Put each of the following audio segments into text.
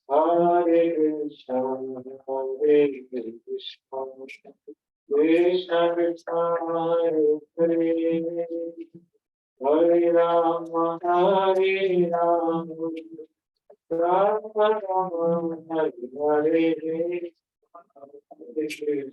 Hare Krishna, Hare Krishna, Krishna Krishna, Hare Hare, Hare Rama, Hare Rama, Rama Rama, Hare Hare, Hare Krishna.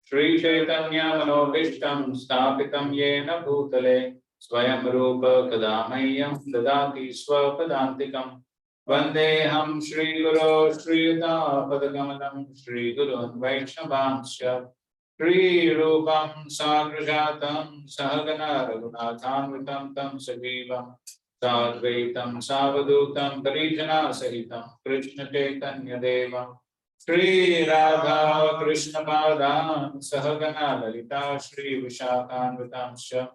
Shri Chaitanya Manobishtam Stapitam Yena Bhutale Swayam Rupa Kadamayyam Dadati Swapadantikam Vandeham Shri Guru Shri Yuta Padakamalam Shri Guru Vaishnavansya Shri Rupam Sagrajatam Sahagana Raghunathanvitam Tam Sajivam Sadvaitam Savadutam Parijana Sahitam Krishna Chaitanya Devam Shri Radha Krishna Padan Sahagana Lalita Shri Vishakhanvitamsha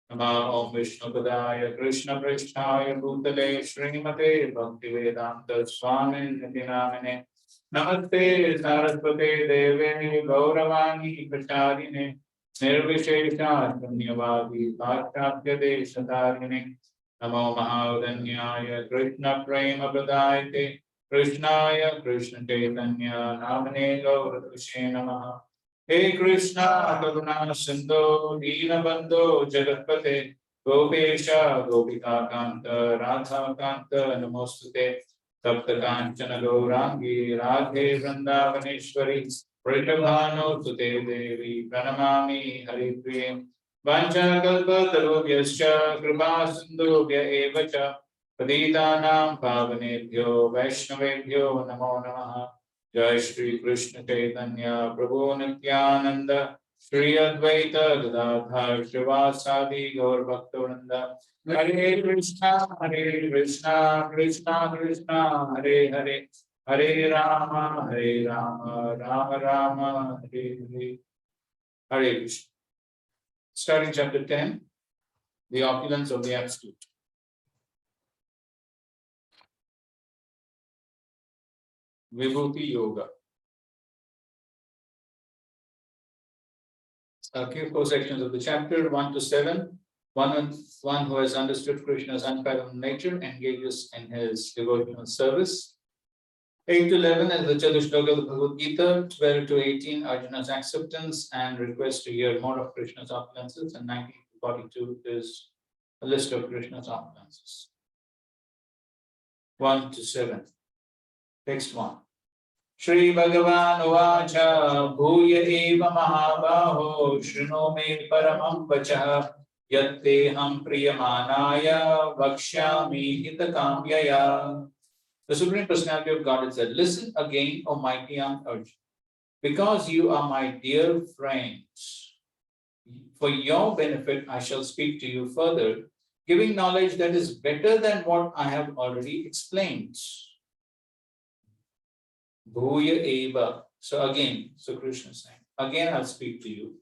Nama Om Vishnu Padaya Krishna Prishtaya Bhutale Srimate Bhaktivedanta Swamin Nitinamine Namaste Saraswate Deve Gauravani Prachadine Nirvishesha Punyavadi Bhaktatya Deshatarine Namo Mahavadanyaya Krishna Prema Pradayate Krishnaya Krishna Chaitanya Namane Gauravashe Namaha He Krishna Karuna Sindhu Deenabandhu Jagatpate Gopesha Gopika Kanta Radha Kanta Namostute Tapta Kanchana Gaurangi Radhe Vrindavaneshwari Vrishabhanu Sute Devi Pranamami Haripriya Vanchakalpa Tarubhyascha Kripa Sindhubhya Evacha Patitanam Pavanebhyo Vaishnavebhyo Namo Namaha Jai Shri Krishna Chaitanya Prabhu Nityananda Shri Advaita Gadadhar Shrivasadi Gaur Bhaktivinoda Hare Krishna Krishna Krishna Hare Hare Hare Rama Rama Rama Hare Hare Hare Krishna. Starting chapter 10, the opulence of the Absolute. Vibhuti Yoga. Okay, 4 sections of the chapter, 1 to 7. One who has understood Krishna's unfathomable nature engages in his devotional service. 8 to 11 is the Chatushloka of the Bhagavad Gita. 12 to 18, Arjuna's acceptance and request to hear more of Krishna's opulences. And 19 to 42 is a list of Krishna's opulences. 1 to 7. Text 1. Shri Bhagavan Uvacha Bhuya Eva Mahabaho Shruno Me Paramam Vachah Yatteham Priyamanaya Vakshyami Hitakamyaya. The Supreme Personality of Godhead said, listen again, O mighty young Arjuna, because you are my dear friends. For your benefit, I shall speak to you further, giving knowledge that is better than what I have already explained. Bhuya eva. So again, so Krishna is saying, again I'll speak to you.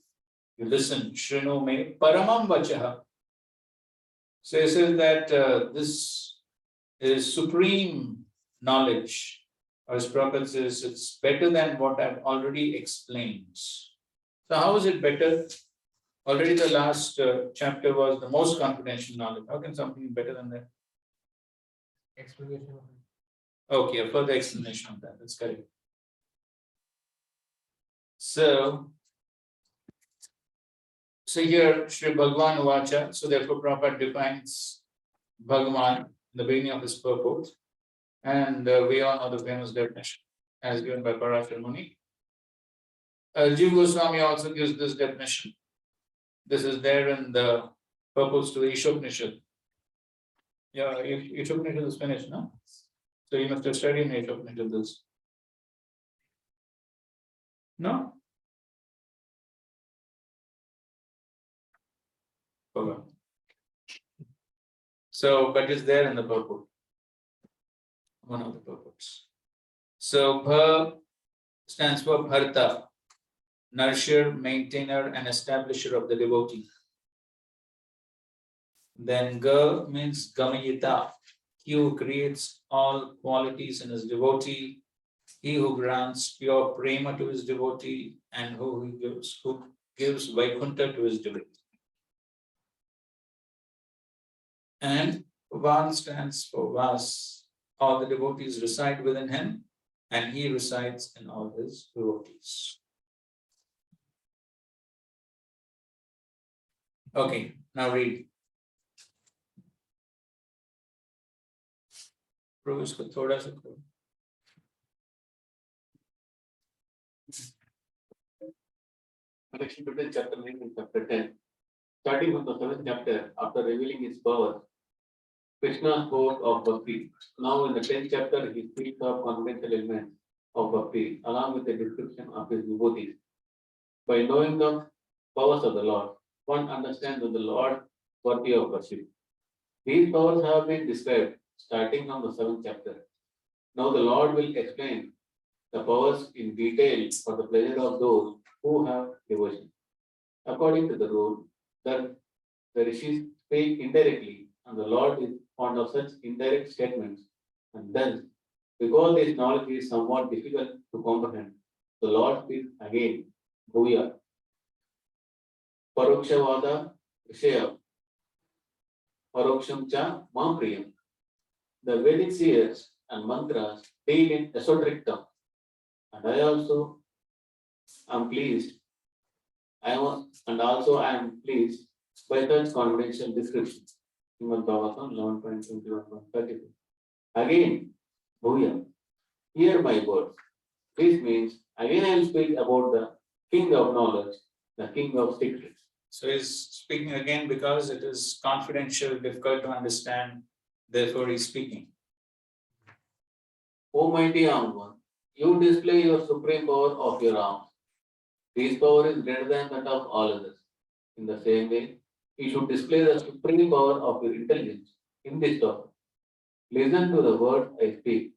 You listen, Shrinu me paramam vachaha. So he says that this is supreme knowledge. Or as Prabhupada says, it's better than what I've already explained. So how is it better? Already the last chapter was the most confidential knowledge. How can something be better than that? Explanation of it. Okay, a further explanation of that. That's correct. So here Sri Bhagavan Uvacha, so therefore Prabhupada defines Bhagavan in the beginning of his purport, and we all know the famous definition as given by Parashar Muni. Jiva Goswami also gives this definition. This is there in the purports to the Ishopnishad. Yeah, you took me to this finish, no? So you must have studied me took me to this. No? Okay. So, but it's there in the purport. One of the purports. So, Bha stands for Bharta, nourisher, maintainer, and establisher of the devotee. Then Ga means Gamayita, he who creates all qualities in his devotee, he who grants pure prema to his devotee, and who gives Vaikuntha to his devotee. And Van stands for Vas. All the devotees reside within him, and he resides in all his devotees. Okay, now read. प्रभु इसको थोड़ा सा करो. Connection between chapter 9 and chapter 10. Starting from the 7th chapter, after revealing his power, Krishna spoke of bhakti. Now in the 10th chapter, he speaks of fundamental elements of bhakti, along with a description of his devotees. By knowing the powers of the Lord, one understands that the Lord worthy of worship. These powers have been described starting from the 7th chapter. Now the Lord will explain the powers in detail for the pleasure of those who have devotion. According to the rule that the rishis speak indirectly, and the Lord is fond of such indirect statements, and thus, because this knowledge is somewhat difficult to comprehend, the Lord speaks again, Bhuya, Parokshavada Rishaya, Paroksham Cha Mampriyam. The Vedic seers and mantras deal in esoteric terms, and I also am pleased. I am pleased by such confidential description. Srimad Bhagavatam 11.21.32. Again, Bhuya, hear my words. This means again I will speak about the king of knowledge, the king of secrets. So he's speaking again because it is confidential, difficult to understand. Therefore, he's speaking. O mighty armed one, you display your supreme power of your arms. This power is greater than that of all others. In the same way, you should display the supreme power of your intelligence in this topic. Listen to the words I speak.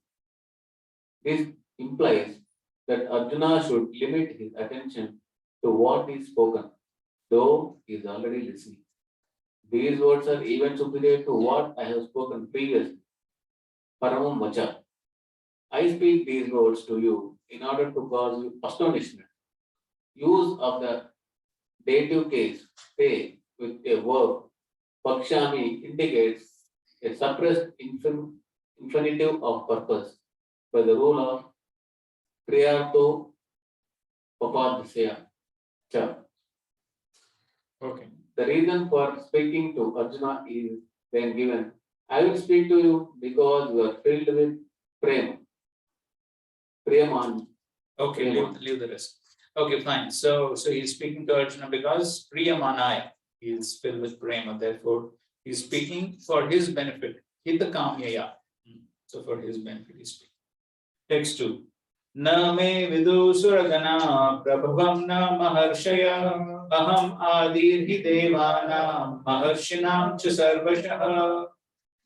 This implies that Arjuna should limit his attention to what is spoken, though he is already listening. These words are even superior to what I have spoken previously. Paramam Vacha. I speak these words to you in order to cause you astonishment. Use of the dative case, pay, with a verb, Pakshami, indicates a suppressed infinitive of purpose by the rule of Kriyarto Papadasya. Okay. The reason for speaking to Arjuna is then given. I will speak to you because you are filled with prema. Preman. Okay, leave the rest. Okay, fine. So he's speaking to Arjuna because Priyamanai is filled with prema. Therefore, he's speaking for his benefit. Hitakamyaya. So for his benefit, he's speaking. Text 2. Na me vidu suragana prabhavam na maharshaya aham adirhi devana maharshinam cha sarvashah.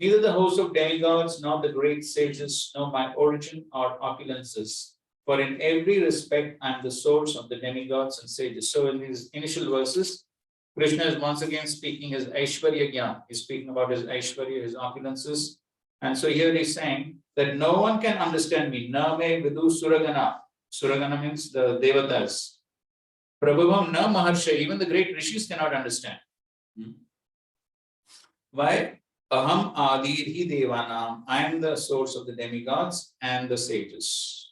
Neither the host of demigods nor the great sages know my origin or opulences. For in every respect, I am the source of the demigods and sages. So in these initial verses, Krishna is once again speaking his Aishwarya Gyan. He's speaking about his Aishwarya, his opulences. And so here he's saying that no one can understand me. Na me vidu suragana. Suragana means the devatas. Prabhavam na maharsha. Even the great rishis cannot understand. Why? Aham adirhi devanam. I am the source of the demigods and the sages.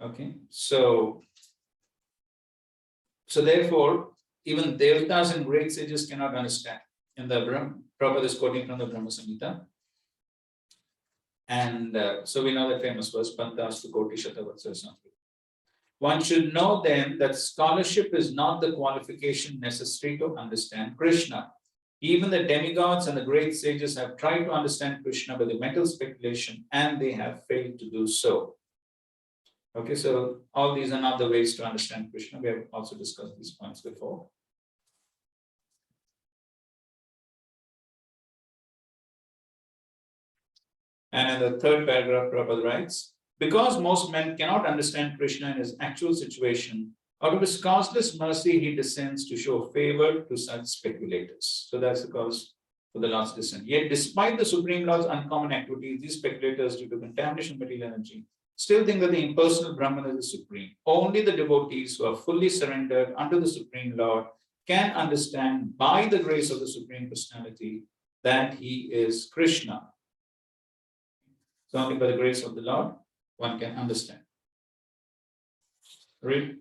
Okay, so therefore, even devatas and great sages cannot understand. In the Prabhupada is quoting from the Brahma Samhita. And so we know the famous verse, Pantastu Koti Shatavatsar. One should know then that scholarship is not the qualification necessary to understand Krishna. Even the demigods and the great sages have tried to understand Krishna by the mental speculation, and they have failed to do so. Okay, so all these are not the ways to understand Krishna. We have also discussed these points before. And in the third paragraph, Prabhupada writes, because most men cannot understand Krishna in his actual situation, out of his causeless mercy, he descends to show favor to such speculators. So that's the cause for the Lord's descent. Yet, despite the Supreme Lord's uncommon activities, these speculators, due to contamination of material energy, still think that the impersonal Brahman is the Supreme. Only the devotees who are fully surrendered unto the Supreme Lord can understand by the grace of the Supreme Personality that he is Krishna. So only by the grace of the Lord one can understand. Read.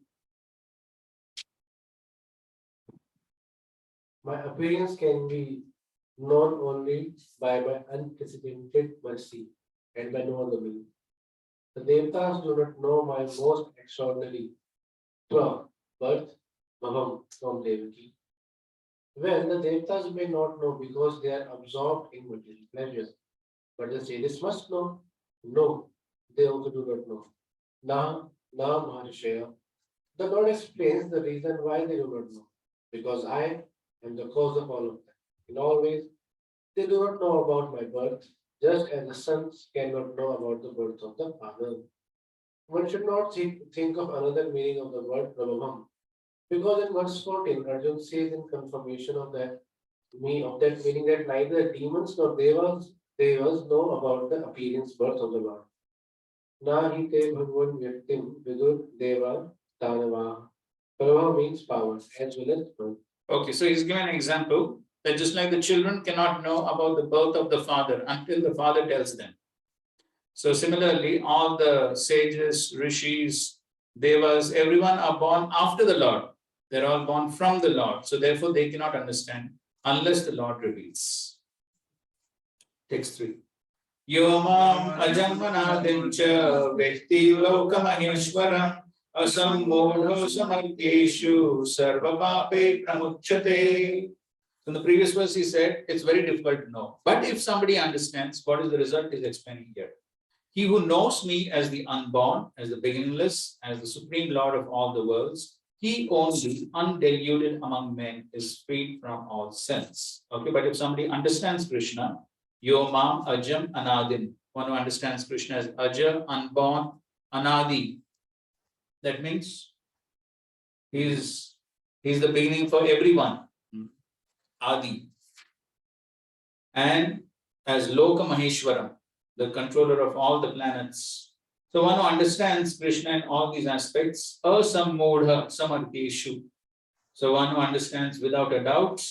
My appearance can be known only by my unprecedented mercy and by no other means. The Devatas do not know my most extraordinary birth, Maham from Devaki. Well, the Devatas may not know because they are absorbed in material pleasures. But the sages must know. No, they also do not know. Na Maharishaya. The Lord explains the reason why they do not know. Because I am the cause of all of them. In all ways, they do not know about my birth, just as the sons cannot know about the birth of the father. One should not think of another meaning of the word Prabhavam. Because in verse 14, Arjun says in confirmation of that meaning that neither demons nor devas know about the appearance birth of the Lord. Na hi te bhagwan vyaktim vidur deva tanava. Prabha means power as well as birth. Okay, so he's given an example that just like the children cannot know about the birth of the father until the father tells them. So similarly, all the sages, rishis, devas, everyone are born after the Lord. They're all born from the Lord. So therefore they cannot understand unless the Lord reveals. Text 3. Yomam ajanmanadincha vekti lokamaheshwaram asammodho samartyeshu sarvapape pramuchyate. So in the previous verse he said it's very difficult to know. But if somebody understands, what is the result he's explaining here. He who knows me as the unborn, as the beginningless, as the supreme Lord of all the worlds, he only, undiluted among men, is freed from all sins. Okay, but if somebody understands Krishna, Yomam Ajam Anadin, one who understands Krishna as Aja, unborn, Anadi, that means he's the beginning for everyone, Adi, and as Loka Maheshwaram, the controller of all the planets. So one who understands Krishna in all these aspects, asammodha samartyeshu. So one who understands without a doubt,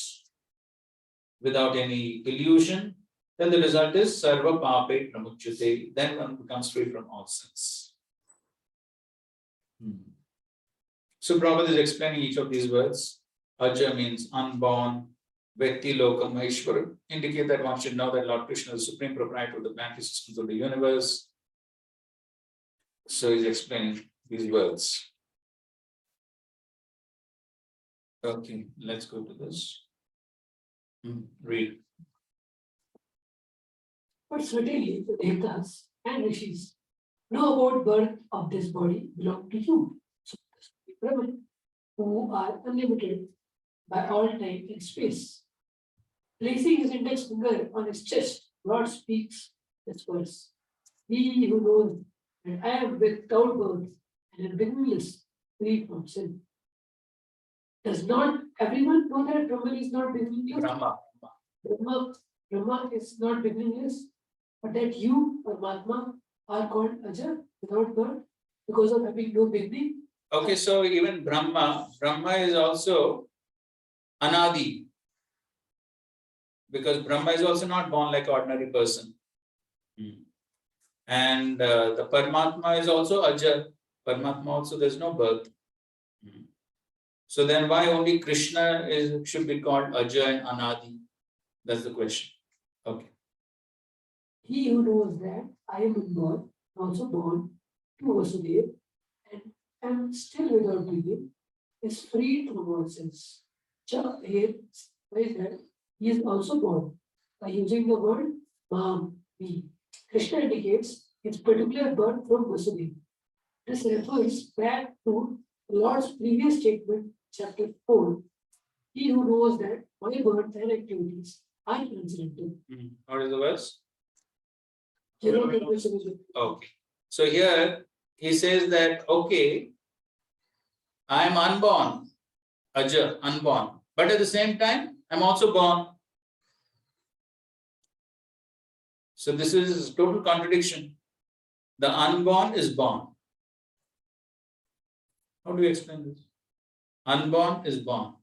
without any illusion, then the result is sarva pape pramuchyate. Then one becomes free from all sins. So Prabhupada is explaining each of these words. Aja means unborn. Vekti Lokam Maheshwar indicate that one should know that Lord Krishna is the supreme proprietor of the planetary systems of the universe. So he's explaining these words. Okay, let's go to this. Read. But certainly the Devatas and Rishis know about birth of this body belong to you. So the Brahman, who are unlimited by all time and space. Placing his index finger on his chest, Lord speaks this verse. He who knows that I am without birth and am beginningless, free from sin. Does not everyone know that Brahman is not beginningless? Brahma is not beginningless, but that you, Paramatma, are called Aja, without birth, because of having no beginning. Okay, so even Brahma is also Anadi. Because Brahma is also not born like an ordinary person. And the Paramatma is also Aja. Paramatma also, there's no birth. So then why only Krishna should be called Aja and Anadi? That's the question. Okay. He who knows that I am unborn, also born to Vasudeva, and am still without beginning, is free from all sins. Here, why is that? he is also born. By using the word Mahamvi, Krishna indicates his particular birth from Vasudeva. This refers back to the Lord's previous statement, chapter 4. He who knows that my birth and activities are transcendental. What is the verse? Okay. Okay. So here he says that, okay, I am unborn, Aja, unborn, but at the same time, I'm also born. So this is total contradiction. The unborn is born. How do you explain this? Unborn is born.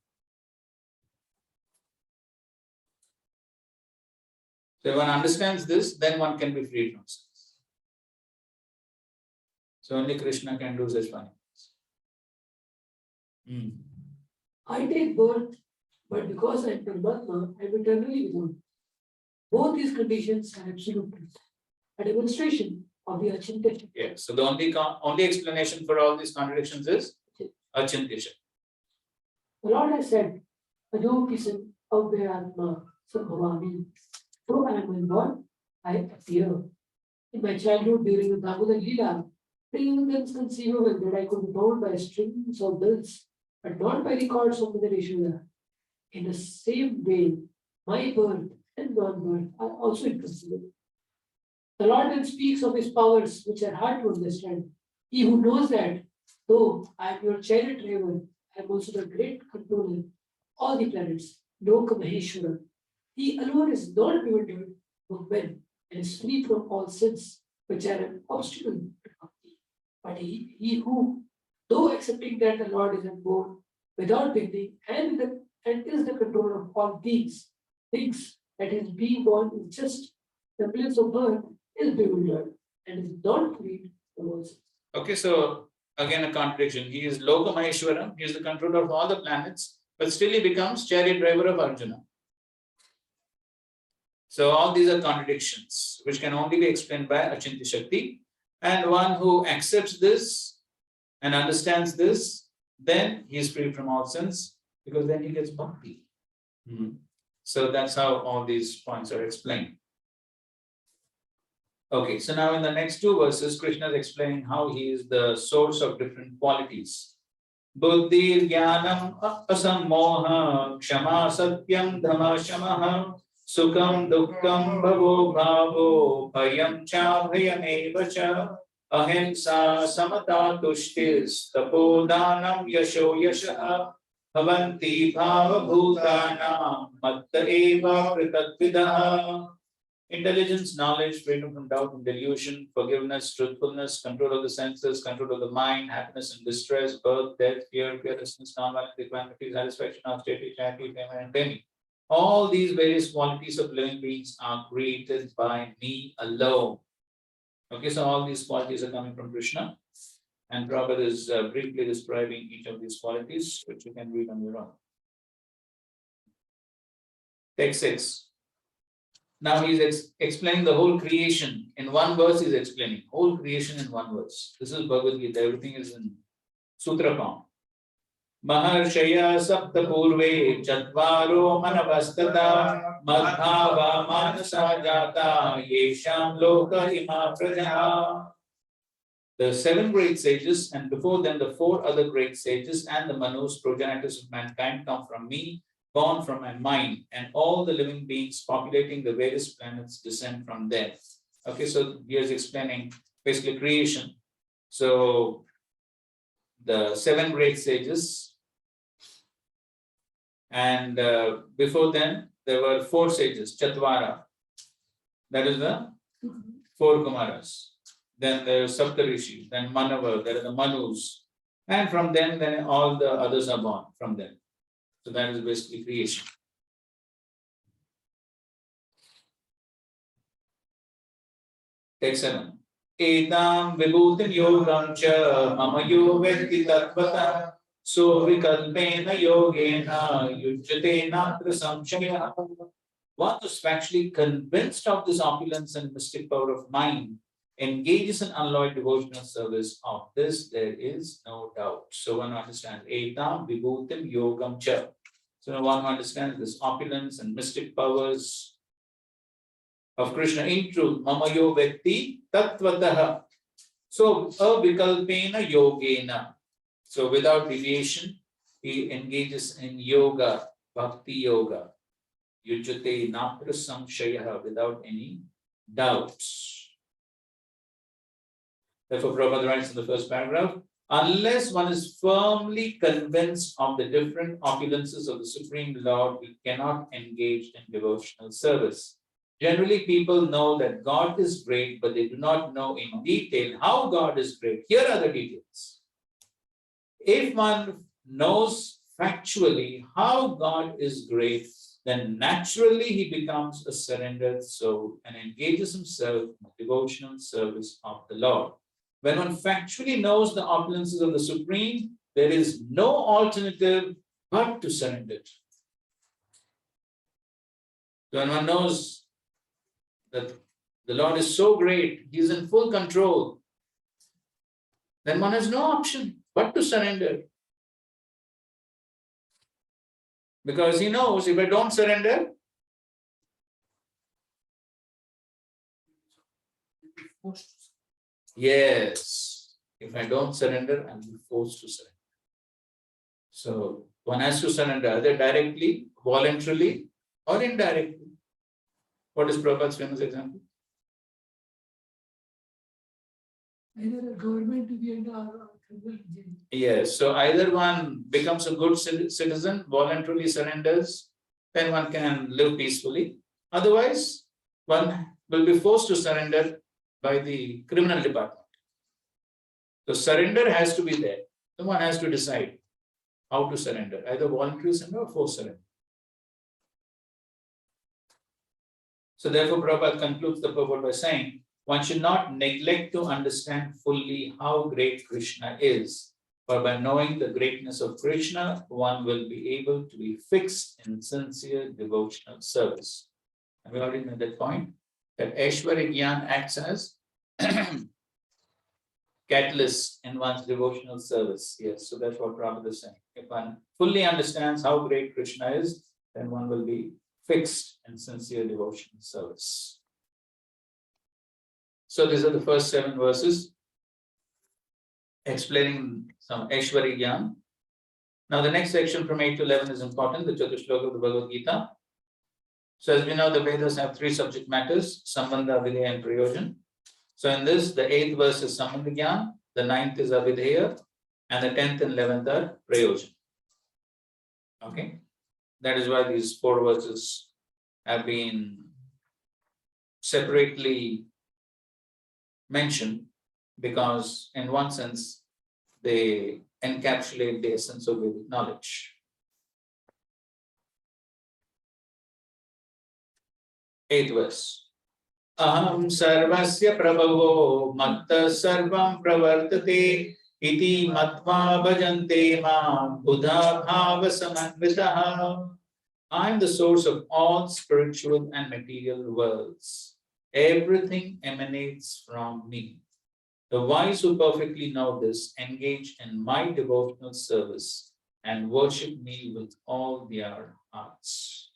So if one understands this, then one can be freed from sins. So only Krishna can do such funny things. I take birth, but because I am Paramatma, I am eternally without. Both these conditions are absolute truth. A demonstration of the Achintya. Yeah. So the only explanation for all these contradictions is Achintya. The Lord has said, Ajo Kisan Abhyatma Sambhavami. Though I am unborn, I appear. In my childhood during the Damodar Leela, it is inconceivable that I could be bound by strings or bells, but not by the cords of Mother Yashoda. In the same way, my birth and non-birth are also inconceivable. The Lord then speaks of his powers, which are hard to understand. He who knows that, though I am your chariot driver, I am also the great controller of all the planets, Loka Maheshwara. He alone is not bewildered of men and is free from all sins, which are an obstacle to bhakti. But he who, though accepting that the Lord is born without beginning and is the controller of all beings, thinks that his being born is just the place of birth, is bewildered and is not freed from all sins. Okay, so again a contradiction. He is Loka Maheshwaram, he is the controller of all the planets, but still he becomes chariot driver of Arjuna. So all these are contradictions, which can only be explained by Achintya Shakti. And one who accepts this and understands this, then he is free from all sins, because then he gets bhakti. So that's how all these points are explained. Okay, so now in the next two verses, Krishna is explaining how he is the source of different qualities. Buddhi jnanam asammoha kshama satyam dhamma shamaha Sukham dukkam bhavo bhavo bhayam cha bhayameva cha ahimsa samata tushtis tapodanam yasho yasha bhavanti bhava bhutanam matta eva pritatvidah. Intelligence, knowledge, freedom from doubt and delusion, forgiveness, truthfulness, control of the senses, control of the mind, happiness and distress, birth, death, fear, fearlessness, non-violence, equanimity, satisfaction, austerity, charity, payment, and payment. All these various qualities of living beings are created by me alone. Okay, so all these qualities are coming from Krishna. And Prabhupada is briefly describing each of these qualities, which you can read on your own. Text 6. Now he's explaining the whole creation. In one verse, he's explaining whole creation in one verse. This is Bhagavad Gita. Everything is in sutra form. Maharshaya sapta purve chatvaro manavastata madhava manasa jata yesham loka ima prajaha. The 7 great sages, and before them the 4 other great sages and the Manus, progenitors of mankind, come from me, born from my mind, and all the living beings populating the various planets descend from there. Okay, so here's explaining basically creation. So the 7 great sages, and before them there were 4 sages, Chatvara, that is the 4 Kumaras. Then there is Saptarishi, then Manava, there are the Manus, and from them then all the others are born from them. So that is basically creation. Text 7. Etam vibhutim yogam cha mama yo vedti tattvata so vikalpena yogena yujyate natra samshaya. One who is factually convinced of this opulence and mystic power of mind engages in unalloyed devotional service. Of this there is no doubt. So one understands Etam vibhutim yogam cha. So one understands this opulence and mystic powers of Krishna. In truth, mamayo vekti tattvataha. So avikalpena yogena. So without deviation, he engages in yoga, bhakti yoga. Yujate natra samshayaha, without any doubts. Therefore, Prabhupada writes in the first paragraph, unless one is firmly convinced of the different opulences of the Supreme Lord, we cannot engage in devotional service. Generally, people know that God is great, but they do not know in detail how God is great. Here are the details. If one knows factually how God is great, then naturally he becomes a surrendered soul and engages himself in the devotional service of the Lord. When one factually knows the opulences of the Supreme, there is no alternative but to surrender. When one knows that the Lord is so great, he is in full control, then one has no option but to surrender. Because he knows if I don't surrender, yes, if I don't surrender, I'll be forced to surrender. So one has to surrender either directly, voluntarily, or indirectly. What is Prabhupada's famous example? Either a government to be under or criminal jail. Yes, so either one becomes a good citizen, voluntarily surrenders, then one can live peacefully. Otherwise, one will be forced to surrender by the criminal department. So surrender has to be there. So one has to decide how to surrender, either voluntary surrender or forced surrender. So therefore, Prabhupada concludes the purport by saying, one should not neglect to understand fully how great Krishna is, for by knowing the greatness of Krishna, one will be able to be fixed in sincere devotional service. And we already made that point, that Aishwarya Gyan acts as catalyst in one's devotional service. Yes, so that's what Prabhupada is saying. If one fully understands how great Krishna is, then one will be fixed in sincere devotional service. So these are the first 7 verses explaining some Aishwarya Gyan. Now the next section from 8 to 11 is important, the Chaturshloka of the Bhagavad Gita. So as we know, the Vedas have 3 subject matters, Sambandha, Avideya, and Prayojan. So in this, the 8th verse is Sambandha Gyan, the 9th is Avideya, and the 10th and 11th are Prayojan. Okay, that is why these 4 verses have been separately mentioned, because in one sense, they encapsulate the essence of Vedic knowledge. 8th verse. Aham sarvasya prabhavo matta sarvam pravartate iti matva bhajante mam buddha bhava samanvitaha. I am the source of all spiritual and material worlds. Everything emanates from me. The wise who perfectly know this engage in my devotional service and worship me with all their hearts.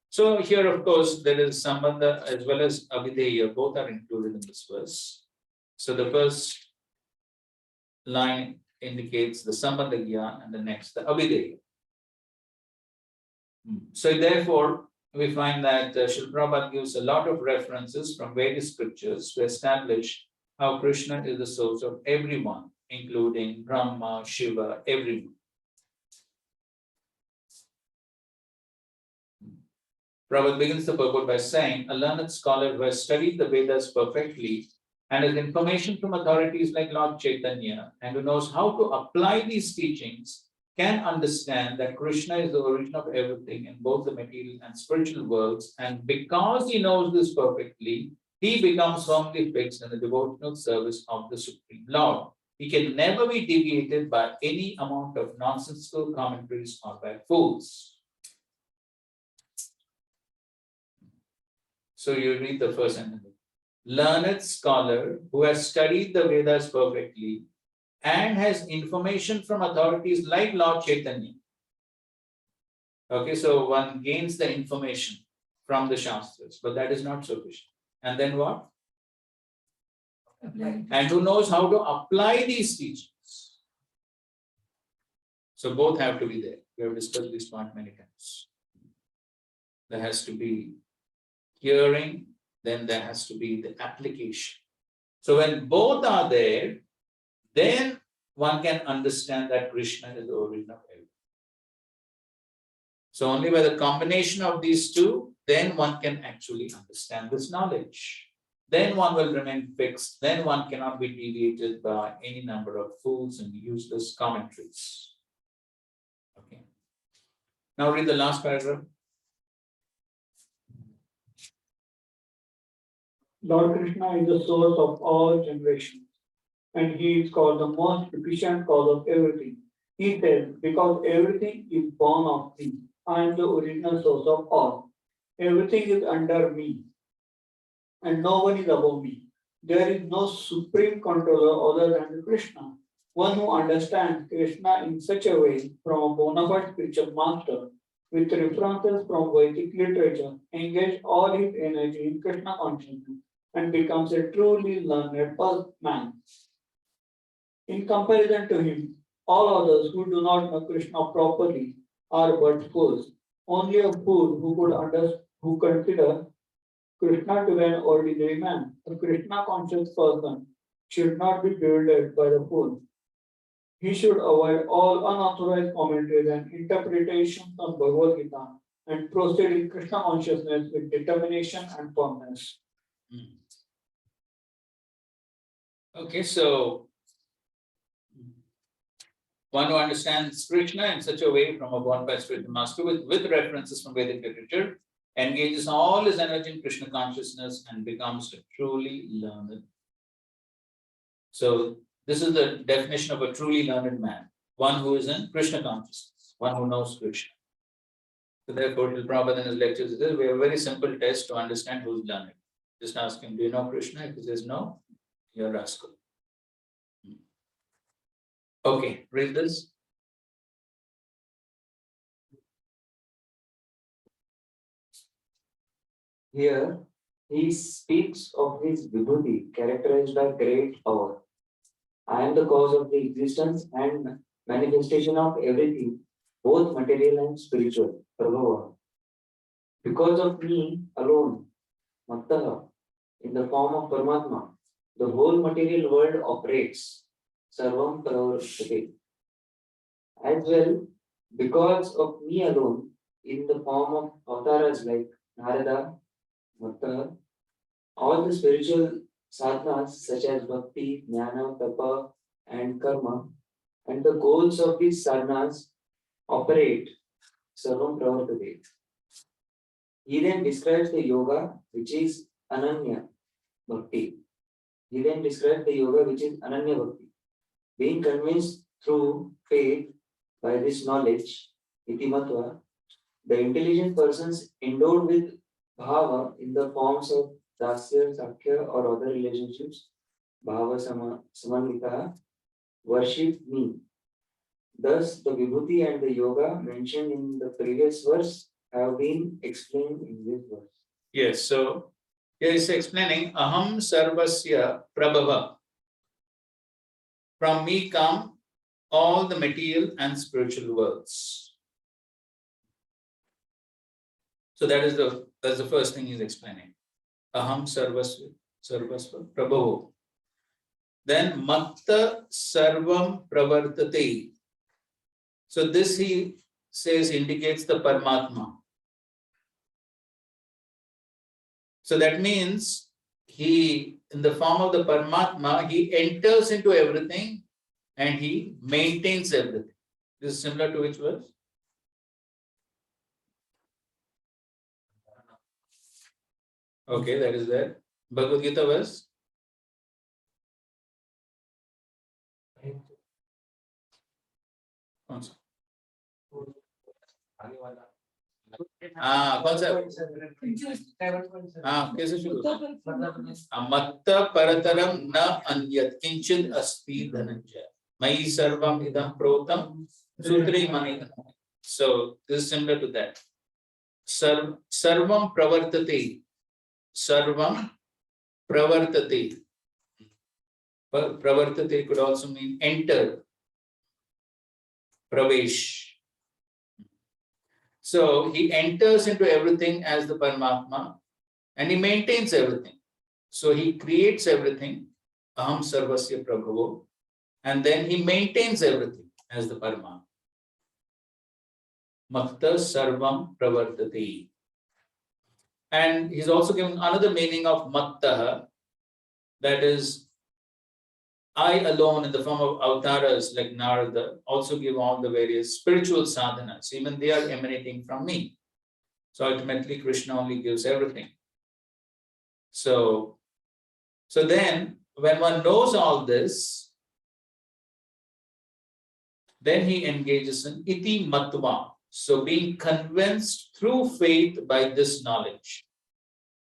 So here, of course, there is Sambandha as well as Avideya, both are included in this verse. So the first line indicates the Sambandha Gyan and the next, the Avideya. So therefore, we find that Srila Prabhupada gives a lot of references from various scriptures to establish how Krishna is the source of everyone, including Brahma, Shiva, everyone. Prabhupada begins the purport by saying, a learned scholar who has studied the Vedas perfectly and has information from authorities like Lord Chaitanya and who knows how to apply these teachings can understand that Krishna is the origin of everything in both the material and spiritual worlds, and because he knows this perfectly, he becomes firmly fixed in the devotional service of the Supreme Lord. He can never be deviated by any amount of nonsensical commentaries or by fools. So you read the first sentence. Learned scholar who has studied the Vedas perfectly and has information from authorities like Lord Chaitanya. Okay, so one gains the information from the Shastras, but that is not sufficient. And then what? And who knows how to apply these teachings? So both have to be there. We have discussed this point many times. There has to be hearing, then there has to be the application. So when both are there, then one can understand that Krishna is the origin of everything. So only by the combination of these two, then one can actually understand this knowledge. Then one will remain fixed. Then one cannot be deviated by any number of fools and useless commentaries. Okay. Now read the last paragraph. Lord Krishna is the source of all generations, and he is called the most efficient cause of everything. He says, because everything is born of me, I am the original source of all. Everything is under me, and no one is above me. There is no supreme controller other than Krishna. One who understands Krishna in such a way from a bona fide spiritual master, with references from Vedic literature, engage all his energy in Krishna consciousness and becomes a truly learned man. In comparison to him, all others who do not know Krishna properly are but fools. Only a fool who consider Krishna to be an ordinary man. A Krishna conscious person should not be bewildered by the fool. He should avoid all unauthorized commentaries and interpretations of Bhagavad Gita and proceed in Krishna consciousness with determination and firmness. Okay, so one who understands Krishna in such a way from a bona fide spiritual master with references from Vedic literature, engages all his energy in Krishna consciousness and becomes a truly learned. So this is the definition of a truly learned man, one who is in Krishna consciousness, one who knows Krishna. So therefore, Srila Prabhupada in his lectures says, we have a very simple test to understand who's learned. Just ask him, do you know Krishna? If he says no, you're a rascal. Okay, read this. Here, he speaks of his vibhuti characterized by great power. I am the cause of the existence and manifestation of everything, both material and spiritual. Prabhava. Because of me alone, Mattaha, in the form of Paramatma, the whole material world operates. Sarvam Pravartate. As well, because of me alone, in the form of avatars like Narada, Mattaha, all the spiritual sadhanas such as bhakti, jnana, tapa, and karma, and the goals of these sadhanas operate. Sarvam Pravartate. He then describes the yoga which is Ananya Bhakti. He then describes the yoga which is Ananya Bhakti. Being convinced through faith by this knowledge, itimatva, the intelligent persons endowed with bhava in the forms of dasya, sakhya, or other relationships, bhava samanvita, worship me. Thus, the vibhuti and the yoga mentioned in the previous verse have been explained in this verse. Yes, so here is explaining Aham Sarvasya Prabhava. From me come all the material and spiritual worlds. So that's the first thing he's explaining. Aham Sarvasya Prabhavo. Then Matta Sarvam Pravartate. So this he says indicates the Paramatma. So that means he, in the form of the Paramatma, he enters into everything and he maintains everything. This is similar to which verse? Okay, that is there. Bhagavad Gita verse? कौन सा? कौन सा? कैसे शुरू? मत्त परतरम न अन्यत् किंचित् अस्ति धनंजय मयि सर्वम इदं प्रोतम सूत्रे मणि So this is similar to that. Sarvam pravartate. Sarvam pravartate. Pravartate could also mean enter. Pravesh. So he enters into everything as the Paramatma and he maintains everything. So he creates everything, Aham Sarvasya Prabhavo, and then he maintains everything as the Paramatma. Makta Sarvam Pravartate. And he's also given another meaning of Maktaha, that is, I alone in the form of avatars like Narada also give all the various spiritual sadhanas, even they are emanating from me. So ultimately Krishna only gives everything. So then when one knows all this, then he engages in iti matva. So being convinced through faith by this knowledge.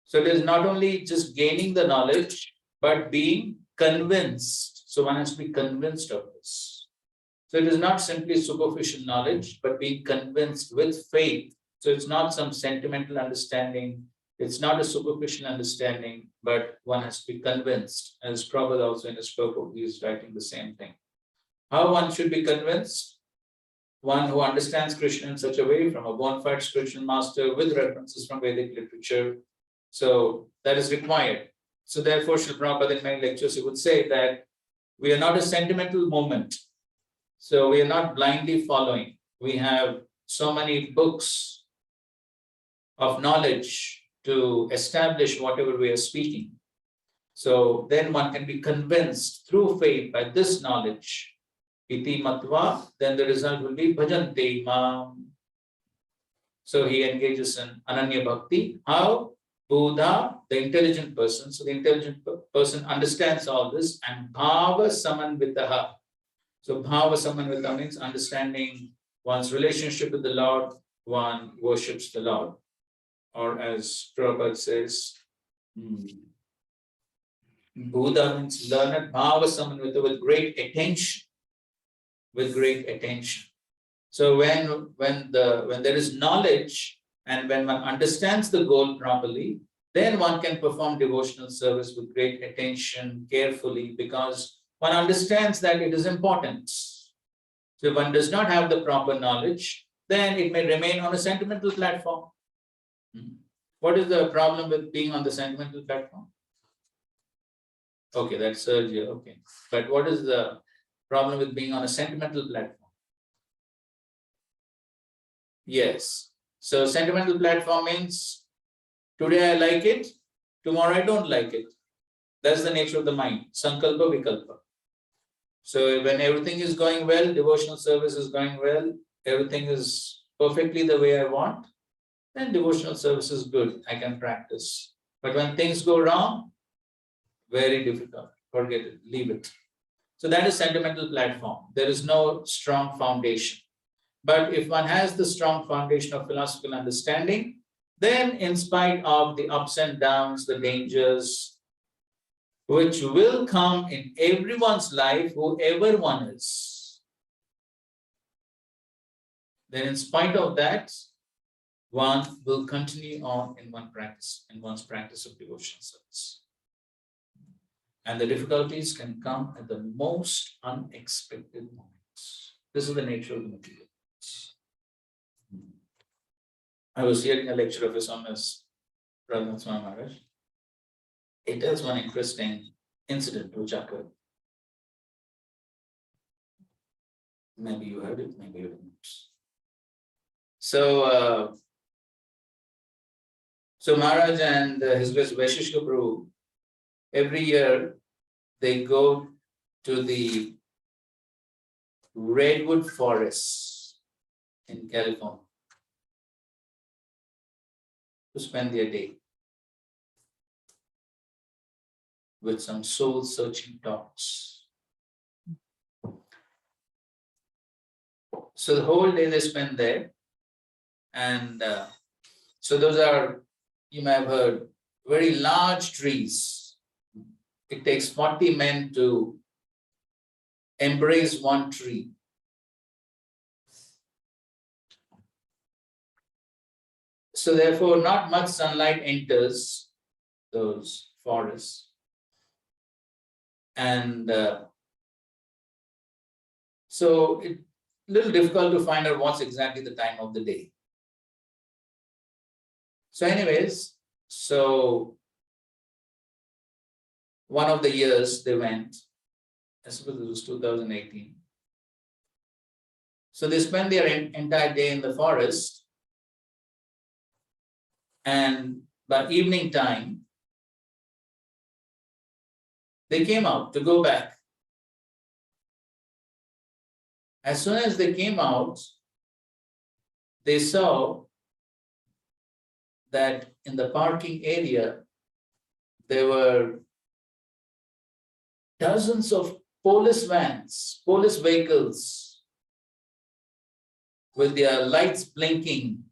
So it is not only just gaining the knowledge, but being convinced. So one has to be convinced of this. So it is not simply superficial knowledge, but being convinced with faith. So it's not some sentimental understanding. It's not a superficial understanding, but one has to be convinced. As Prabhupada also in his purport, he is writing the same thing. How one should be convinced? One who understands Krishna in such a way from a bona fide spiritual master with references from Vedic literature. So that is required. So therefore, Srila Prabhupada in many lectures, he would say that we are not a sentimental movement. So we are not blindly following. We have so many books of knowledge to establish whatever we are speaking. So then one can be convinced through faith by this knowledge. Iti matva, then the result will be bhajante mam. So he engages in ananya bhakti. How? Buddha, the intelligent person. So the intelligent person understands all this, and bhava samanvitaha. So bhava samanvitaha means understanding one's relationship with the Lord, one worships the Lord. Or as Prabhupada says, Buddha means learned, bhava samanvitaha, with great attention. With great attention. So when there is knowledge and when one understands the goal properly, then one can perform devotional service with great attention, carefully, because one understands that it is important. So if one does not have the proper knowledge, then it may remain on a sentimental platform. What is the problem with being on the sentimental platform? Okay, that's Sergio. Okay. But what is the problem with being on a sentimental platform? Yes. So sentimental platform means today I like it, tomorrow I don't like it. That's the nature of the mind. Sankalpa vikalpa. So when everything is going well, devotional service is going well, everything is perfectly the way I want, then devotional service is good. I can practice. But when things go wrong, very difficult. Forget it, leave it. So that is sentimental platform. There is no strong foundation. But if one has the strong foundation of philosophical understanding, then in spite of the ups and downs, the dangers, which will come in everyone's life, whoever one is, then in spite of that, one will continue on in one's practice of devotional service. And the difficulties can come at the most unexpected moments. This is the nature of the material. I was hearing a lecture of his Holiness Raghunath Swami Maharaj. It tells one interesting incident which occurred. Maybe you heard it, maybe you didn't. So Maharaj and His Grace Vaisheshika Prabhu, every year they go to the redwood forests in California to spend their day with some soul-searching talks. So the whole day they spend there, and so those are, you may have heard, very large trees. It takes 40 men to embrace one tree. So therefore, not much sunlight enters those forests. And so it's a little difficult to find out what's exactly the time of the day. So anyways, so one of the years they went, I suppose it was 2018. So they spent their entire day in the forest. And by evening time, they came out to go back. As soon as they came out, they saw that in the parking area, there were dozens of police vans, police vehicles with their lights blinking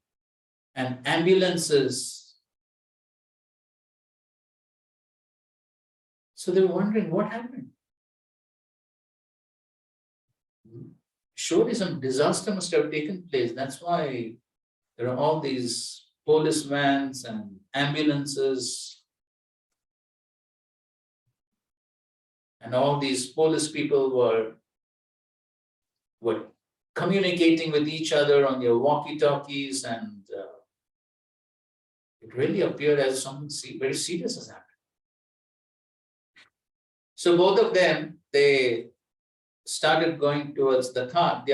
and ambulances. So they were wondering what happened. Surely some disaster must have taken place. That's why there are all these police vans and ambulances. And all these police people were communicating with each other on their walkie-talkies, and it really appeared as something very serious has happened. So both of them, they started going towards their car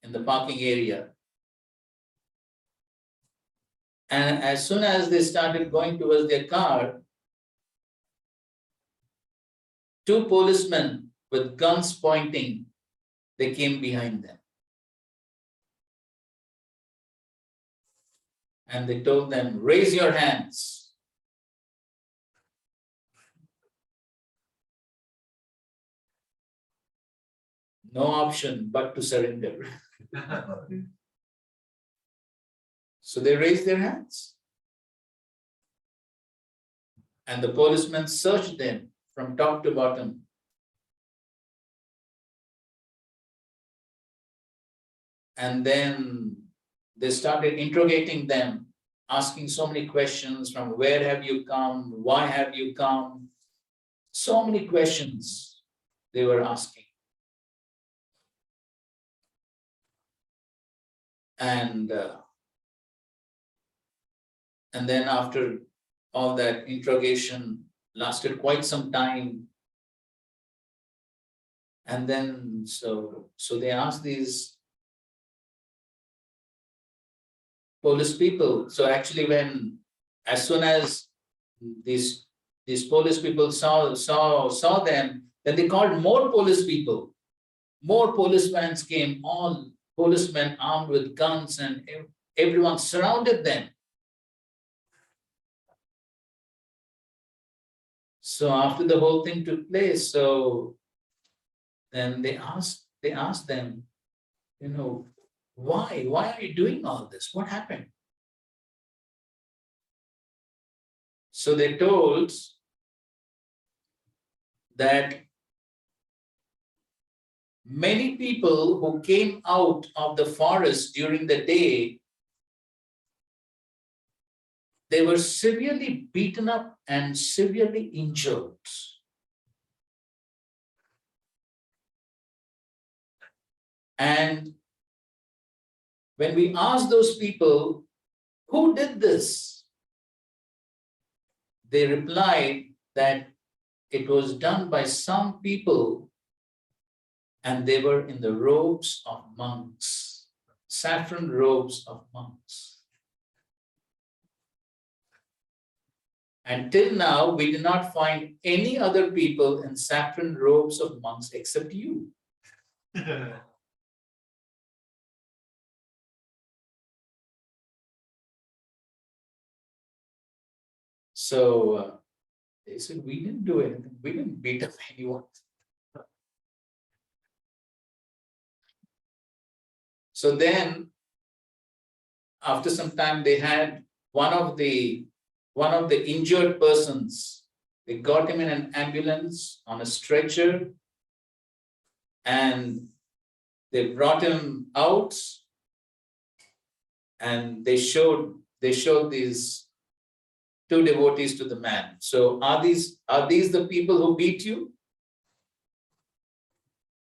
in the parking area. And as soon as they started going towards their car, two policemen with guns pointing, they came behind them. And they told them, raise your hands. No option but to surrender. So they raised their hands. And the policemen searched them from top to bottom. And then they started interrogating them, asking so many questions from where have you come, why have you come? So many questions they were asking. And then after all that interrogation lasted quite some time. And then so they asked these police people. So actually as soon as these police people saw them, then they called more police people. More police vans came, all policemen armed with guns, and everyone surrounded them. So after the whole thing took place, so then they asked them, why are you doing all this? What happened? So they told that many people who came out of the forest during the day, they were severely beaten up and severely injured. And when we asked those people, who did this? They replied that it was done by some people, and they were in the robes of monks, saffron robes of monks. And till now, we did not find any other people in saffron robes of monks except you. So they said, we didn't do anything. We didn't beat up anyone. So then, after some time, they had one of the injured persons. They got him in an ambulance on a stretcher, and they brought him out. and they showed these two devotees to the man. So are these the people who beat you?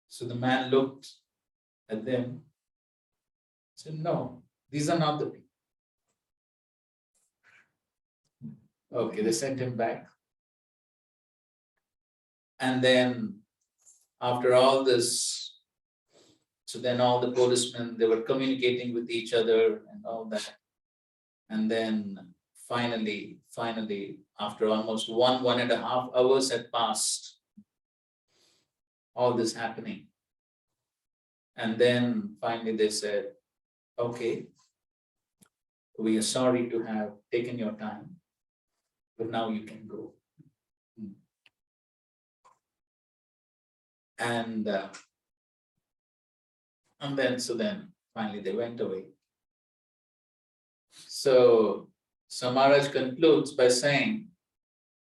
So the man looked at them, said, no, these are not the people. Okay, they sent him back. And then after all this, so then all the policemen, they were communicating with each other and all that. And then finally, after almost 1.5 hours had passed, all this happening. And then finally they said, okay, we are sorry to have taken your time, but now you can go. And then finally they went away. So Maharaj concludes by saying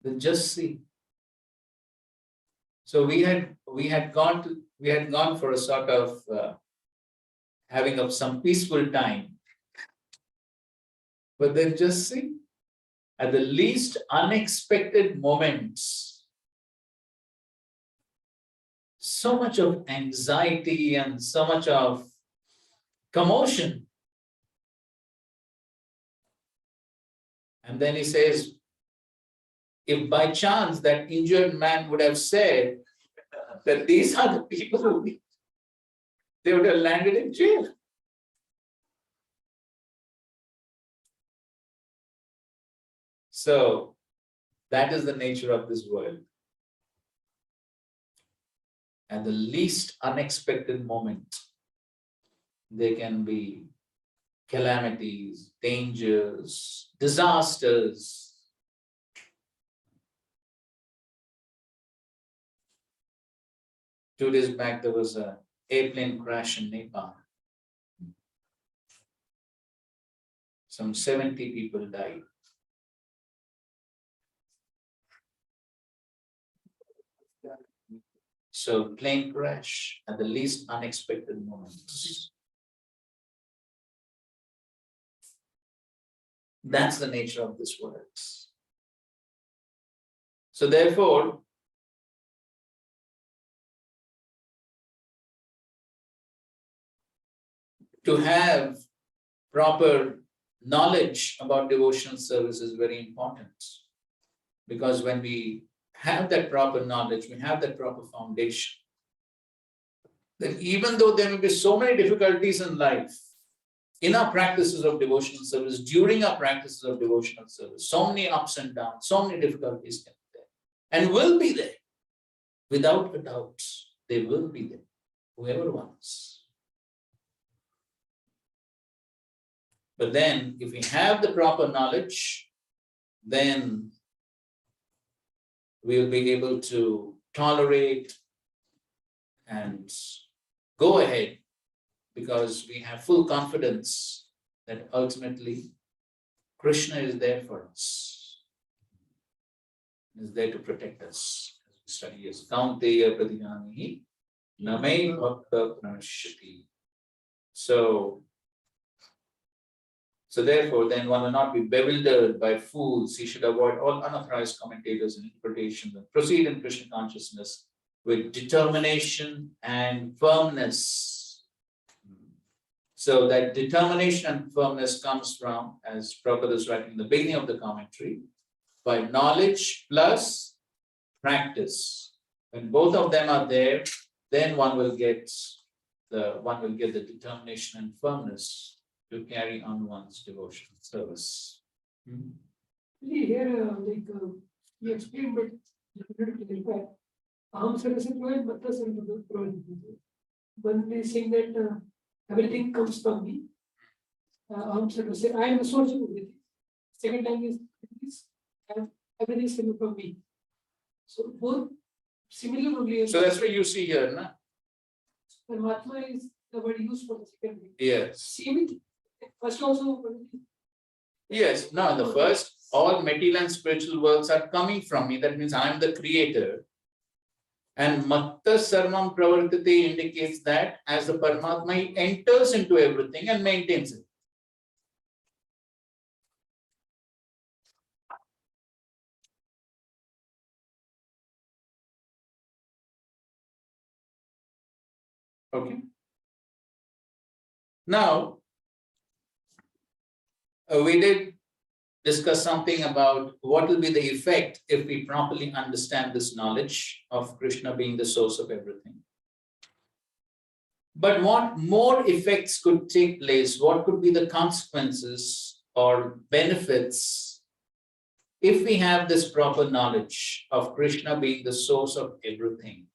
that just see. So we had gone for a sort of having of some peaceful time. But then just see, at the least unexpected moments, so much of anxiety and so much of commotion. And then he says, if by chance that injured man would have said that these are the people who beat, they would have landed in jail. So that is the nature of this world. At the least unexpected moment, there can be calamities, dangers, disasters. 2 days back, there was an airplane crash in Nepal. Some 70 people died. So plane crash at the least unexpected moments. That's the nature of this world. So therefore, to have proper knowledge about devotional service is very important. Because when we have that proper knowledge, we have that proper foundation, then even though there may be so many difficulties in life, in our practices of devotional service, during our practices of devotional service, so many ups and downs, so many difficulties can be there and will be there. Without a doubt, they will be there, whoever wants. But then, if we have the proper knowledge, then we'll be able to tolerate and go ahead, because we have full confidence that ultimately Krishna is there for us, is there to protect us. As we study as Kaunteya Pradinamihi Name Bhakta Pranashyati. So therefore, then one will not be bewildered by fools. He should avoid all unauthorized commentators and interpretations and proceed in Krishna consciousness with determination and firmness. So that determination and firmness comes from, as Prabhupada is writing in the beginning of the commentary, by knowledge plus practice. When both of them are there, then one will get the determination and firmness to carry on one's devotional service. Here, you explained, but to clarify, Aham Sarvasya provide, Matta Sarvasya provide. One is saying that everything comes from me. Aham Sarvasya, I am the source of everything. Second time is everything is coming from me. So both similar only. So that's what you see here, na? Paramatma is the word used for the second thing. Yes. Same thing. First also. Yes, no, the first, all material and spiritual worlds are coming from me. That means I am the creator. And Matta Sarvam Pravartate indicates that as the Paramatma, he enters into everything and maintains it. Okay. Now, we did discuss something about what will be the effect if we properly understand this knowledge of Krishna being the source of everything. But what more effects could take place? What could be the consequences or benefits if we have this proper knowledge of Krishna being the source of everything?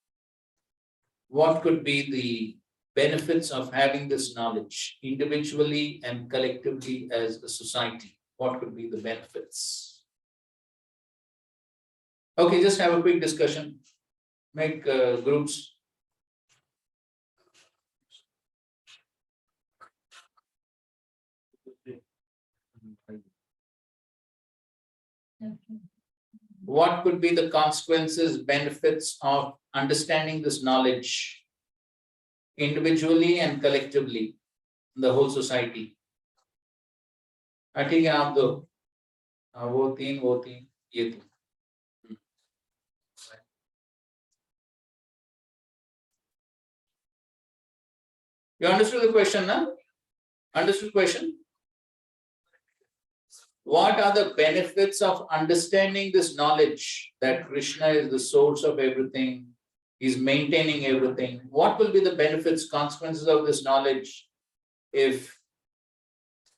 What could be the benefits of having this knowledge individually and collectively as a society? What could be the benefits? Okay, just have a quick discussion. Make groups. What could be the consequences, benefits of understanding this knowledge individually and collectively in the whole society? ठीक है आप दो वो तीन ये तीन. You understood the question, na? Understood question? What are the benefits of understanding this knowledge that Krishna is the source of everything, he's maintaining everything? What will be the benefits, consequences of this knowledge if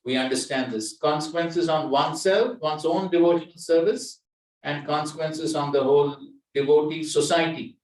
we understand this? Consequences on oneself, one's own devotional service, and consequences on the whole devotee society.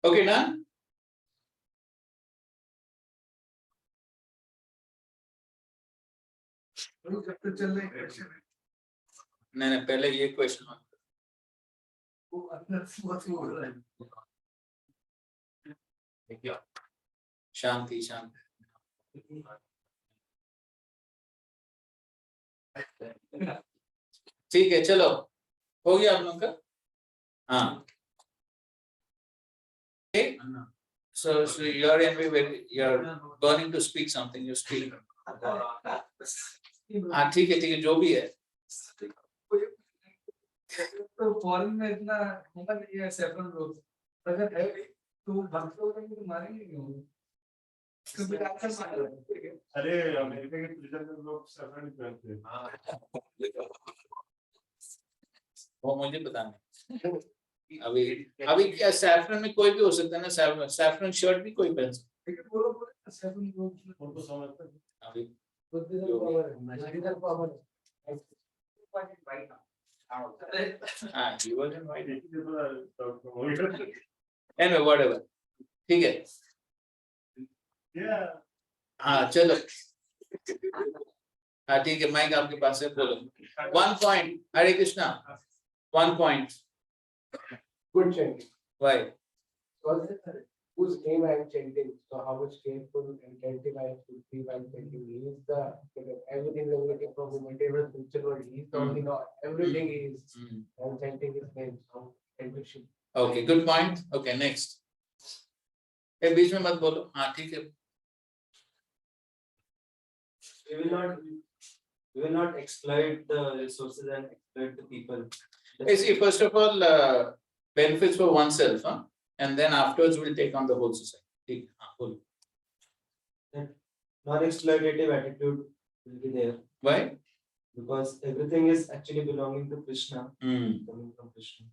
Okay, done? नहीं पहले ये question शांति शांति ठीक है चलो हो गया आप लोगों का हाँ okay so you're you're burning to speak something you speak हाँ ठीक है जो भी है तो फॉरेन में इतना होगा नहीं है सेफरन रोज अगर है भी तो भक्तों को तो मारेंगे क्यों क्योंकि डॉक्टर मार अरे अमेरिका के प्रेसिडेंट लोग सेफरन पहनते हैं वो मुझे पता नहीं अभी क्या सैफरन में कोई भी हो सकता है ना सैफरन शर्ट भी कोई पहन सकता लेकिन वो लोग बोले सेफरन रोज उनको समझते हैं है अभी बुद्धिज्म पावर है, मैजिकल पावर है। हाँ he was in white Yeah. anyway whatever ठीक है हाँ चलो हाँ ठीक है माइक आपके पास है बोलो 1 point Hare Krishna 1 point Good chanting. why Because whose name I am chanting, so how much careful and attentive I should be while chanting. He is the everything related from the material spiritual world. He is the only God. Everything is. I am chanting his name. So intuition. okay good point okay next ए बीच में मत बोलो हाँ ठीक है We will not exploit the resources and exploit the people. see first of all benefits for oneself huh? and then afterwards we'll take on the whole society ठीक हाँ बोलो Non-exploitative attitude will be there why because everything is actually belonging to Krishna, coming from Krishna,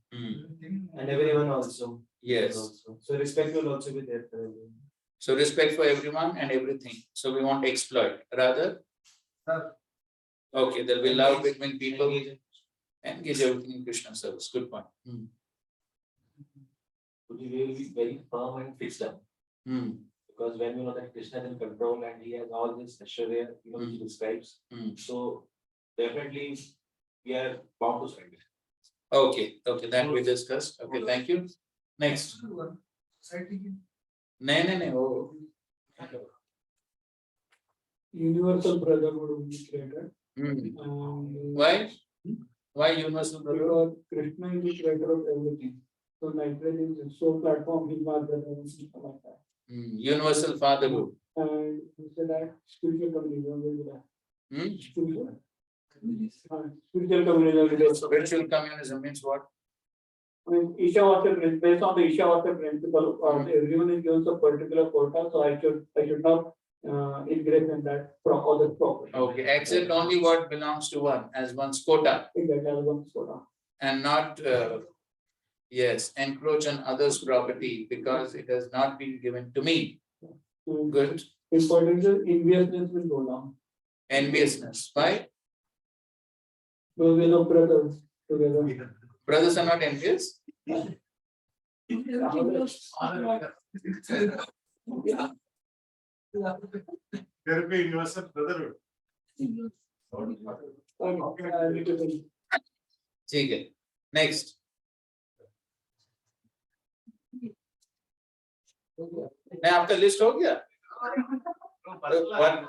and everyone also. yes Also. So respect will also be there for everyone. so respect for everyone and everything so we won't exploit rather okay there will be love between people engage everything in Krishna service good point We will be very firm and fixed up. Because when you know that Krishna is in control and he has all this Aishwarya, which he describes, so definitely we are bound to surrender. okay that we discussed okay thank you next society की नहीं वो Universal brotherhood will be created. why universal brotherhood Because Krishna is the creator of everything. So naturally, the soul platform, he was the something like that. universal fatherhood And he said that spiritual communism will be that. Spiritual communism will be that. spiritual communism means what I mean, Ishavasya principle, based on the Ishavasya principle, everyone is given a particular quota, so I should not ingress in that from other property. okay accept only what belongs to one as one's quota Exactly, as one quota. and not yes encroach on others property because it has not been given to me good Importance is enviousness will go down. enviousness why Together, brothers, together. Brothers are not envious? There be universal brotherhood. Okay, I need to think. ठीक है, next. नहीं आपका list हो गया? One,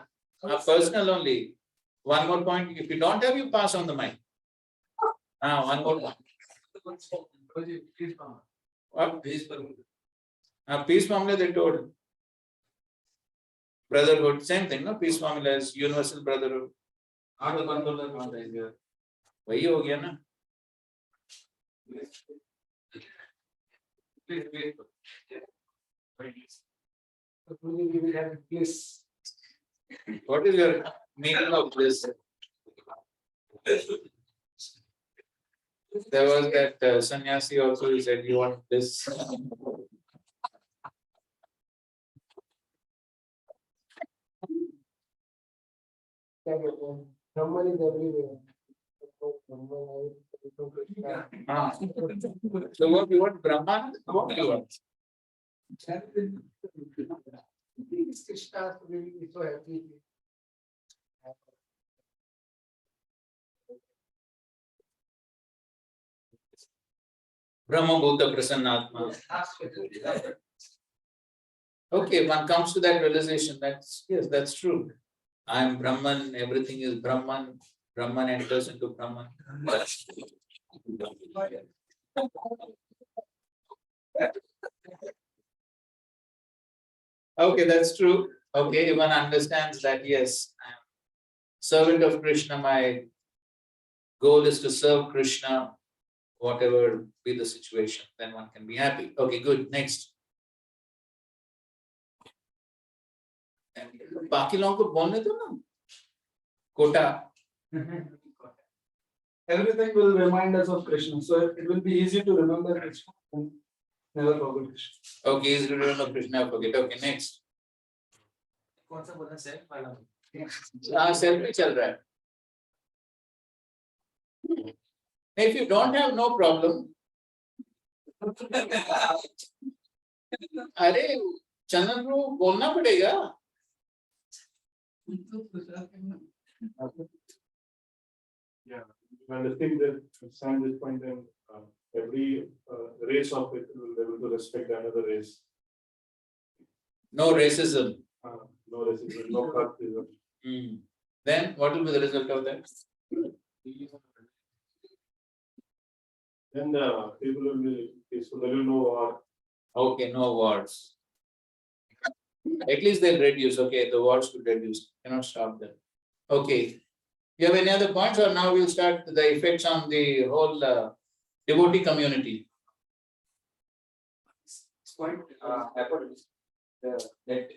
personal only. One more point. If you don't have, you pass on the mic. One more point. What? Peace formula they told. Brotherhood, same thing, no? Peace formula is universal brotherhood. वही हो गया ना? We will have bliss. What is your meaning of this? There was that sannyasi also, he said, you want this. Brahman is everywhere. Ah. So what you want, Brahman? What do you want? Krishna will be so happy. Brahma Bhuta Prasannatma. Okay, one comes to that realization, that's, yes, that's true. I am Brahman, everything is Brahman, Brahman enters into Brahman. Okay, that's true. Okay, one understands that, yes, I am servant of Krishna, my goal is to serve Krishna, whatever be the situation, then one can be happy. Okay, good, next. बाकी लोगों को बोलने दो ना Kota. Everything will remind us of Krishna, so it will be easy to remember Krishna and never forget Krishna. Okay, is remember Krishna, forget. Okay, next. कौन सा बोलना self वाला? Self पे चल रहा है. If you don't have, no problem. अरे चंदन को बोलना पड़ेगा. Yeah, and I think that Sam this point then every race of it will be able to respect another race. No racism. No racism, no casteism. Then what will be the result of that? Then people will be peaceful, there will be no war. Okay, no wars. At least they'll reduce. Okay, the wars could reduce. Cannot stop them. Okay. You have any other points, or now we'll start the effects on the whole devotee community? It's quite important. That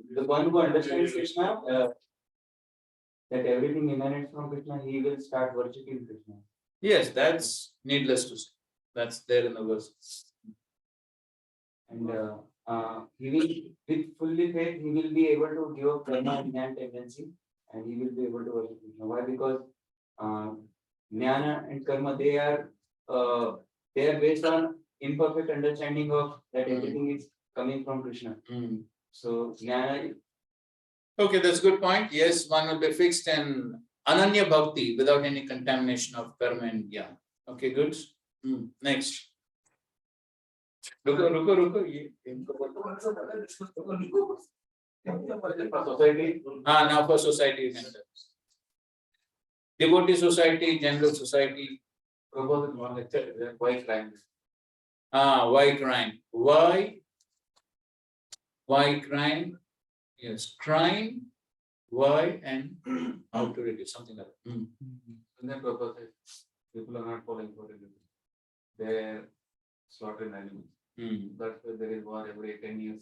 the one who understands Krishna, that everything emanates from Krishna, he will start worshipping Krishna. Yes, that's needless to say. That's there in the verse. And he will, with fully faith, he will be able to give up karma and jnana tendency, and he will be able to worship Krishna. Why? Because jnana and karma, they are based on imperfect understanding of that everything is coming from Krishna. So jnana. Okay, that's a good point. Yes, one will be fixed in Ananya Bhakti without any contamination of karma and jnana. Okay, good. Next. रुको ये इनको बोलो. Society. Now for society. Devotee society, general society. Propose one lecture, why crime? Why crime? Why crime? Yes, crime, why, and how to reduce, something like that. And then propose it. People are not following for religion. They're slaughtering animals. That's why there is war every 10 years.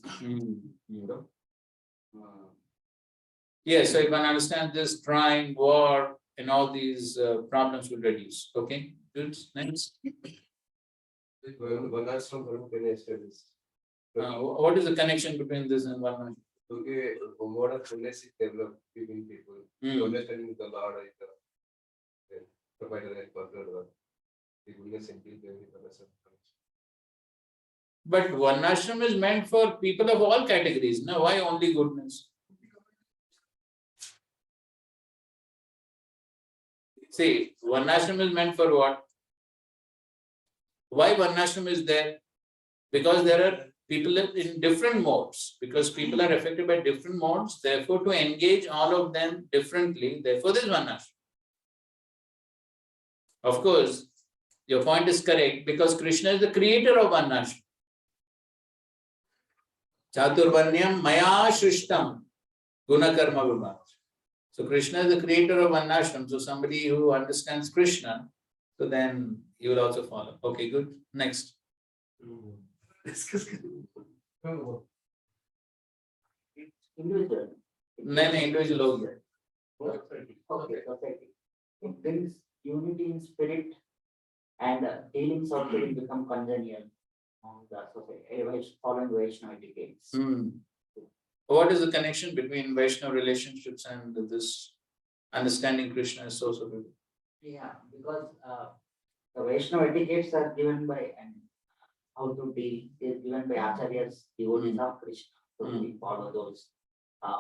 Yes, so if one understands this, crime, war, and all these problems will reduce. Okay, good. Next. One has from established. What is the connection between this and one? Okay, modern fullness is developed between people. Understanding the Lord is provided a further the goodness and peace there with others. But Varnashram is meant for people of all categories. No, why only goodness? See, Varnashram is meant for what? Why Varnashram is there? Because there are people in different modes, because people are affected by different modes, therefore to engage all of them differently, therefore there is Varnashram. Of course, your point is correct, because Krishna is the creator of Varnashram. Chaturvarnyam maya shrishtam gunakarma vibhav. So Krishna is the creator of Varnashram. So somebody who understands Krishna, so then he will also follow. Okay, good. Next. Individual. नहीं individual हो गया. Okay, okay. If there is unity in spirit and dealings also will become congenial on the society, following Vaishnava etiquettes. What is the connection between Vaishnava relationships and this understanding Krishna as source of it? Yeah, because the Vaishnava etiquettes are given by, and how to deal is given by acharyas, devotees of Krishna. So we follow those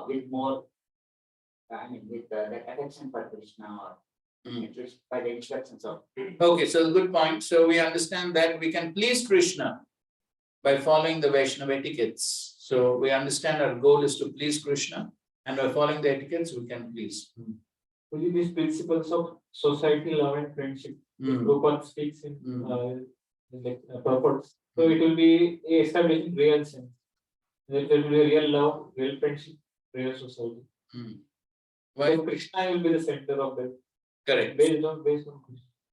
with more, I mean, with the affection for Krishna, or at least by the instructions of. Okay, so good point. So we understand that we can please Krishna by following the Vaishnava etiquettes. So we understand our goal is to please Krishna, and by following the etiquettes, we can please. Only these principles of society, love and friendship, Prabhupada speaks in purpose. So it will be establishing real sense. There will be real love, real friendship, real society. Why? So Krishna will be the center of that. Correct. Based on Krishna.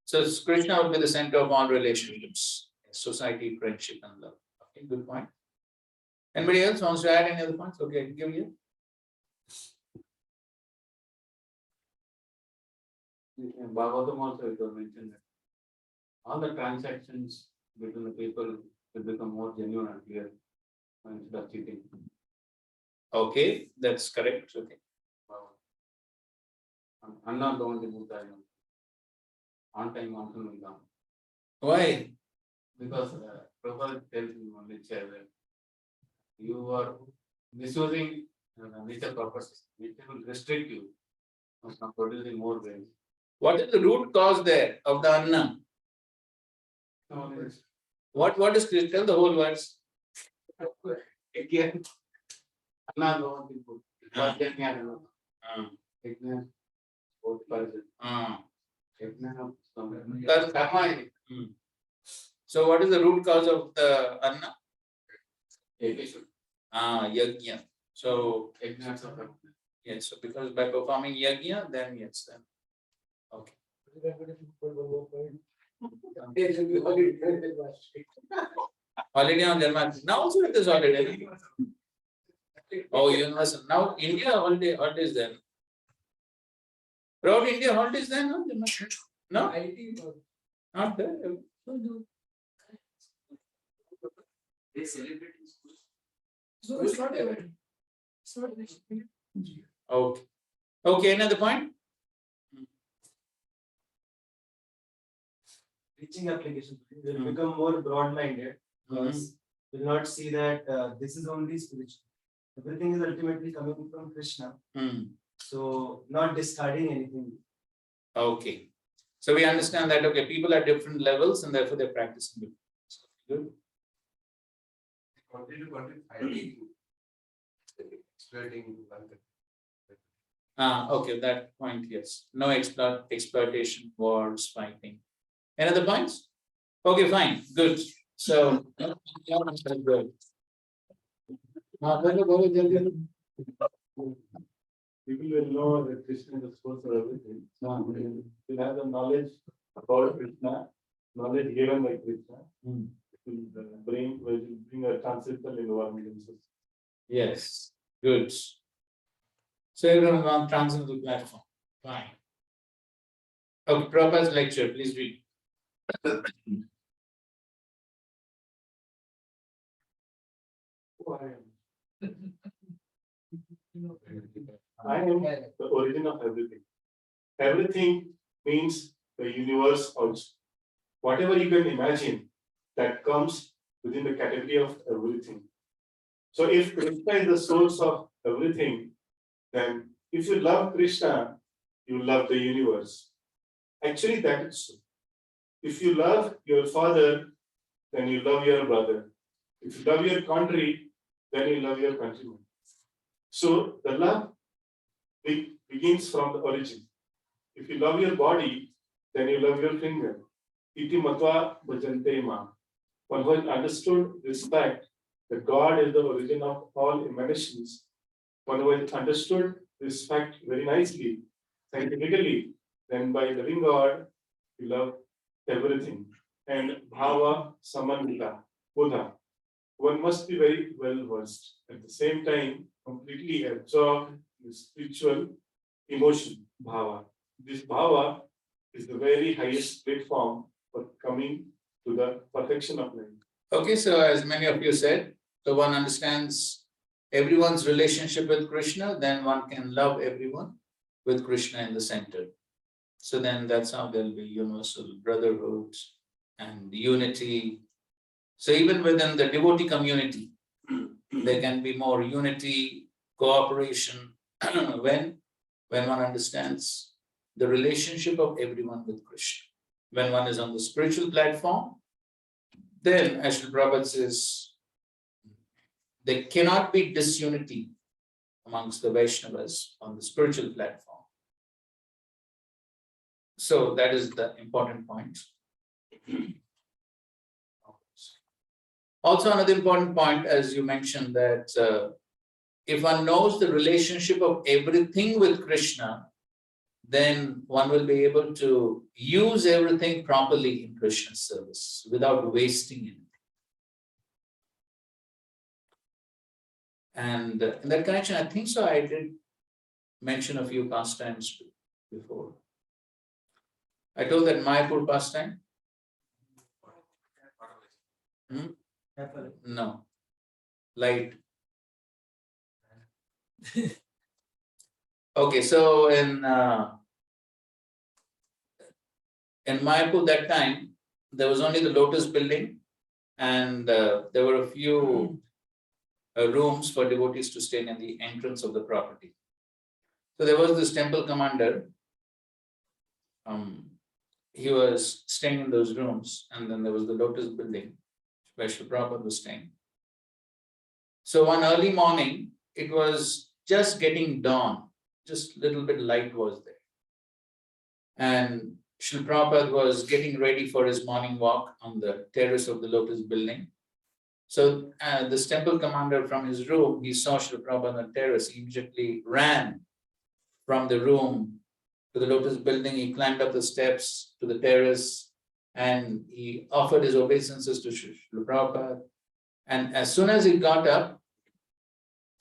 So Krishna will be the center of all relationships, society, friendship, and love. Okay, good point. Anybody else wants to add any other points? Okay, give you. In Bhagavatam also it was mentioned that all the transactions between the people will become more genuine and clear instead of cheating. Okay, that's correct. Okay. Anna don't remove that on time monsoon will come. Why? Because Prabhupada tells you only chair that you are misusing nature purposes. It will restrict you from producing more grains. What is the root cause there of the Anna? What is Krishna? Tell the whole verse. Again, Anna don't input. So what is the root cause of the Anna? Yajna. So yes, so because by performing yajna, then yes, then. Okay. Holiday on Janmashtami. Now also it is holiday. Oh, universal. Now India holiday is there. Throughout India holidays there, no? No? Not there. They celebrate in school. So it's not a. It's not a. Okay. Okay, another point? Reaching application, they will become more broad-minded because will not see that this is only spiritual. Everything is ultimately coming from Krishna. So not discarding anything. Okay. So we understand that, okay, people are different levels and therefore they're practicing different. Good. Continue fighting, exploiting. Okay, that point, yes. No exploitation, wars, fighting. Any other points? Okay, fine, good. So, good. People will know that Krishna is the source of everything. Will have the knowledge about Krishna, knowledge given by Krishna. It will bring a transcendental environment in society. Yes, good. So everyone on transcendental platform. Fine. Okay, Prabhupada's lecture, please read. I am the origin of everything. Everything means the universe also. Whatever you can imagine, that comes within the category of everything. So if Krishna is the source of everything, then if you love Krishna, you love the universe. Actually, that is so. If you love your father, then you love your brother. If you love your country, then you love your countrymen. So the love begins from the origin. If you love your body, then you love your finger. Iti matva bhajante ma. One who has understood respect that God is the origin of all emanations. One who has understood respect very nicely, scientifically, then by loving God, you love everything. And bhava samandita, Buddha. One must be very well versed. At the same time, completely absorbed in spiritual emotion, bhava. This bhava is the very highest platform for coming to the perfection of life. Okay, so as many of you said, so one understands everyone's relationship with Krishna, then one can love everyone with Krishna in the center. So then that's how there'll be universal brotherhood and unity. So even within the devotee community, there can be more unity, cooperation, when one understands the relationship of everyone with Krishna. When one is on the spiritual platform, then as Srila Prabhupada says, there cannot be disunity amongst the Vaishnavas on the spiritual platform. So that is the important point. Also, another important point, as you mentioned, that if one knows the relationship of everything with Krishna, then one will be able to use everything properly in Krishna's service without wasting it. And in that connection, I think so, I did mention a few pastimes before. I told that Mayapur pastime. No, light. Okay, so in Mayapur that time, there was only the Lotus building, and there were a few rooms for devotees to stay in the entrance of the property. So there was this temple commander. He was staying in those rooms, and then there was the Lotus building where Srila Prabhupada was staying. So one early morning, it was just getting dawn, just little bit light was there. And Srila Prabhupada was getting ready for his morning walk on the terrace of the Lotus building. So this temple commander from his room, he saw Srila Prabhupada on the terrace, he immediately ran from the room to the Lotus building. He climbed up the steps to the terrace and he offered his obeisances to Srila Prabhupada. And as soon as he got up,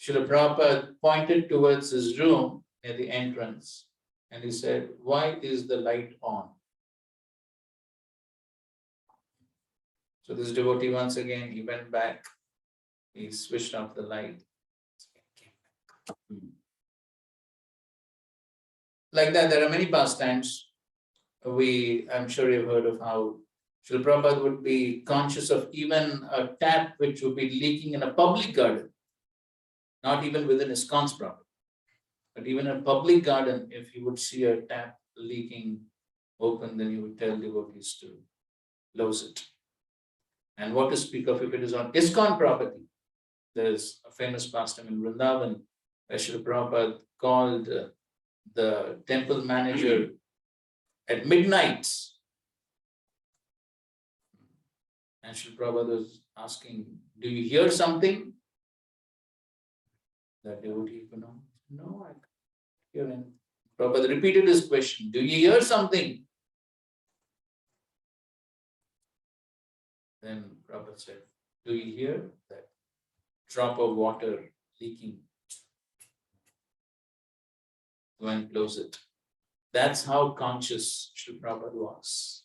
Srila Prabhupada pointed towards his room near the entrance and he said, "Why is the light on?" So this devotee, once again, he went back, he switched off the light. Like that, there are many pastimes. I'm sure you've heard of how Srila Prabhupada would be conscious of even a tap which would be leaking in a public garden, not even within ISKCON's property, but even in a public garden, if he would see a tap leaking open, then he would tell devotees to close it. And what to speak of if it is on ISKCON property? There's a famous pastime in Vrindavan where Srila Prabhupada called the temple manager at midnight. And Srila Prabhupada was asking, "Do you hear something?" That devotee, no, I can't hear him. Prabhupada repeated his question, "Do you hear something?" Then Prabhupada said, "Do you hear that drop of water leaking? Go and close it." That's how conscious Srila Prabhupada was.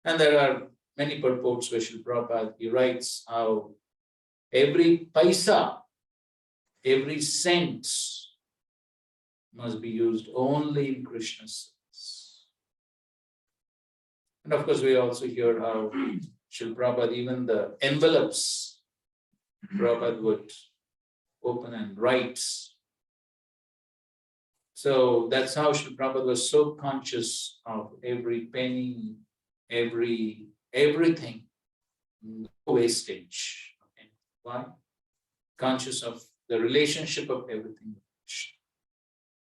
And there are many purports where Srila Prabhupada, he writes how every paisa, every cent must be used only in Krishna's service. And of course, we also hear how Srila Prabhupada, even the envelopes, Prabhupada would open and write. So that's how Srila Prabhupada was so conscious of every penny, everything, no wastage. Okay. Why? Conscious of the relationship of everything.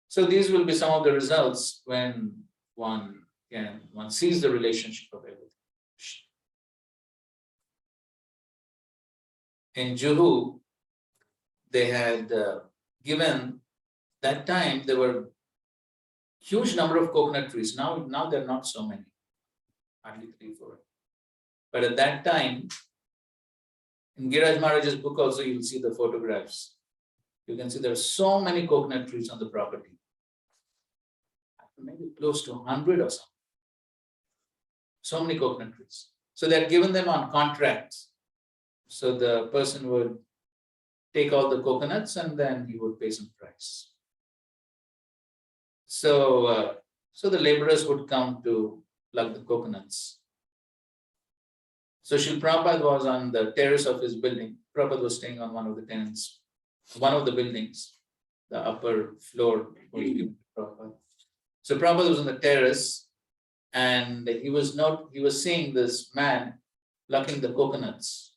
So these will be some of the results when one sees the relationship of everything. In Juhu, they had given, that time there were huge number of coconut trees. Now there are not so many, hardly 3, 4. But at that time, in Giraj Maharaj's book also you will see the photographs. You can see there are so many coconut trees on the property. Maybe close to 100 or something. So many coconut trees. So they had given them on contracts. So the person would take all the coconuts and then he would pay some price. So, so the laborers would come to plug the coconuts. So Srila Prabhupada was on the terrace of his building. Prabhupada was staying on one of the tenants, one of the buildings, the upper floor was given to Prabhupada. So Prabhupada was on the terrace and he was seeing this man plucking the coconuts.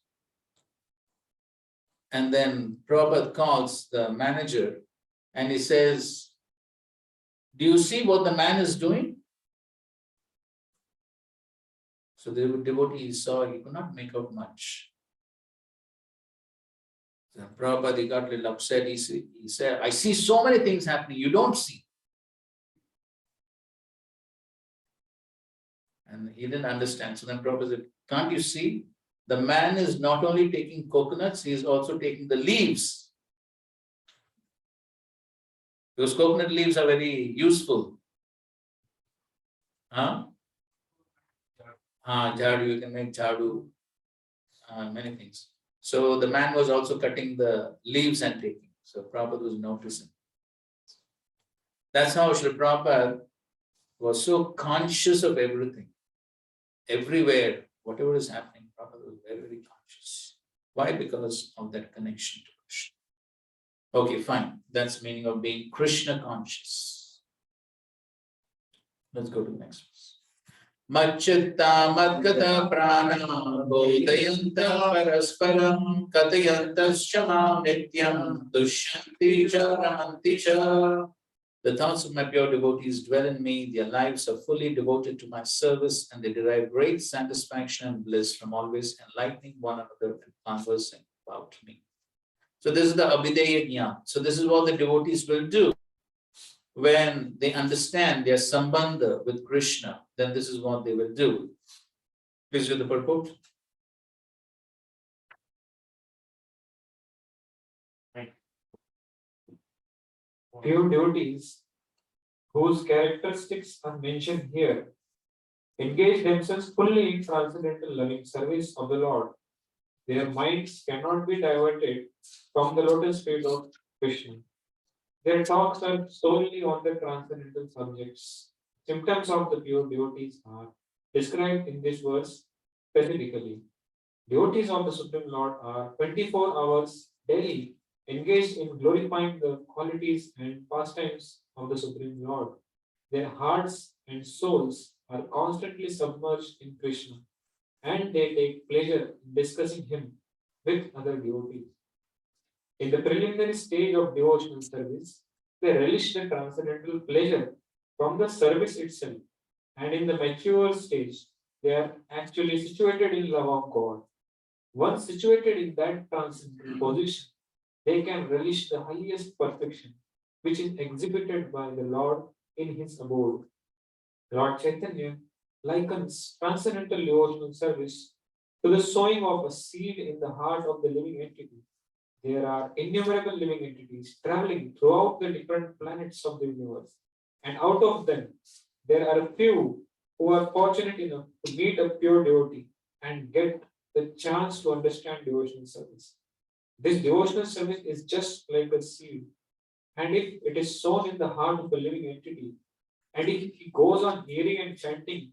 And then Prabhupada calls the manager and he says, "Do you see what the man is doing?" So the devotee saw, he could not make out much. So Prabhupada, he got a little upset. He said, "I see so many things happening, you don't see." And he didn't understand. So then Prabhupada said, "Can't you see? The man is not only taking coconuts, he is also taking the leaves. Because coconut leaves are very useful. Huh? Jhadu, you can make jhadu, many things. So the man was also cutting the leaves and taking. So Prabhupada was noticing. That's how Srila Prabhupada was so conscious of everything. Everywhere, whatever is happening, Prabhupada was very, very conscious. Why? Because of that connection to Krishna. Okay, fine. That's the meaning of being Krishna conscious. Let's go to the next verse. Macchitta madgata prana bodhayanta parasparam katayantascha mam nityam dushyanti cha ramanti cha. The thoughts of my pure devotees dwell in me, their lives are fully devoted to my service, and they derive great satisfaction and bliss from always enlightening one another and conversing about me. So this is the Abhideya Jnana. So this is what the devotees will do. When they understand their sambandha with Krishna, then this is what they will do. Please read the purport. Pure devotees, whose characteristics are mentioned here, engage themselves fully in transcendental loving service of the Lord. Their minds cannot be diverted from the lotus feet of Krishna. Their talks are solely on the transcendental subjects. Symptoms of the pure devotees are described in this verse specifically. Devotees of the Supreme Lord are 24 hours daily engaged in glorifying the qualities and pastimes of the Supreme Lord. Their hearts and souls are constantly submerged in Krishna, and they take pleasure in discussing him with other devotees. In the preliminary stage of devotional service, they relish the transcendental pleasure from the service itself, and in the mature stage, they are actually situated in love of God. Once situated in that transcendental position, they can relish the highest perfection, which is exhibited by the Lord in his abode. Lord Chaitanya likens transcendental devotional service to the sowing of a seed in the heart of the living entity. There are innumerable living entities traveling throughout the different planets of the universe, and out of them, there are a few who are fortunate enough to meet a pure devotee and get the chance to understand devotional service. This devotional service is just like a seed, and if it is sown in the heart of a living entity, and if he goes on hearing and chanting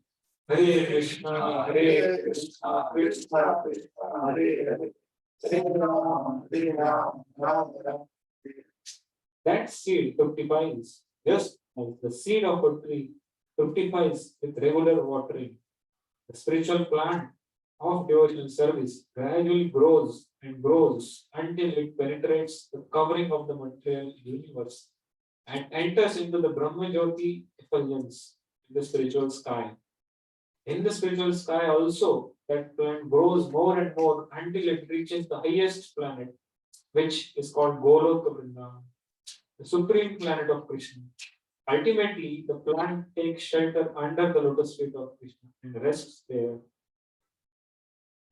Hare Krishna, Hare Krishna, Krishna Krishna, Hare Hare. Hare Rama, Hare Rama, Rama Rama. That seed fructifies, just as the seed of a tree fructifies with regular watering. The spiritual plant of devotional service gradually grows and grows until it penetrates the covering of the material universe and enters into the Brahma Jyoti effulgence in the spiritual sky. In the spiritual sky also, that plant grows more and more until it reaches the highest planet, which is called Goloka Vrindavan, the supreme planet of Krishna. Ultimately, the plant takes shelter under the lotus feet of Krishna and rests there.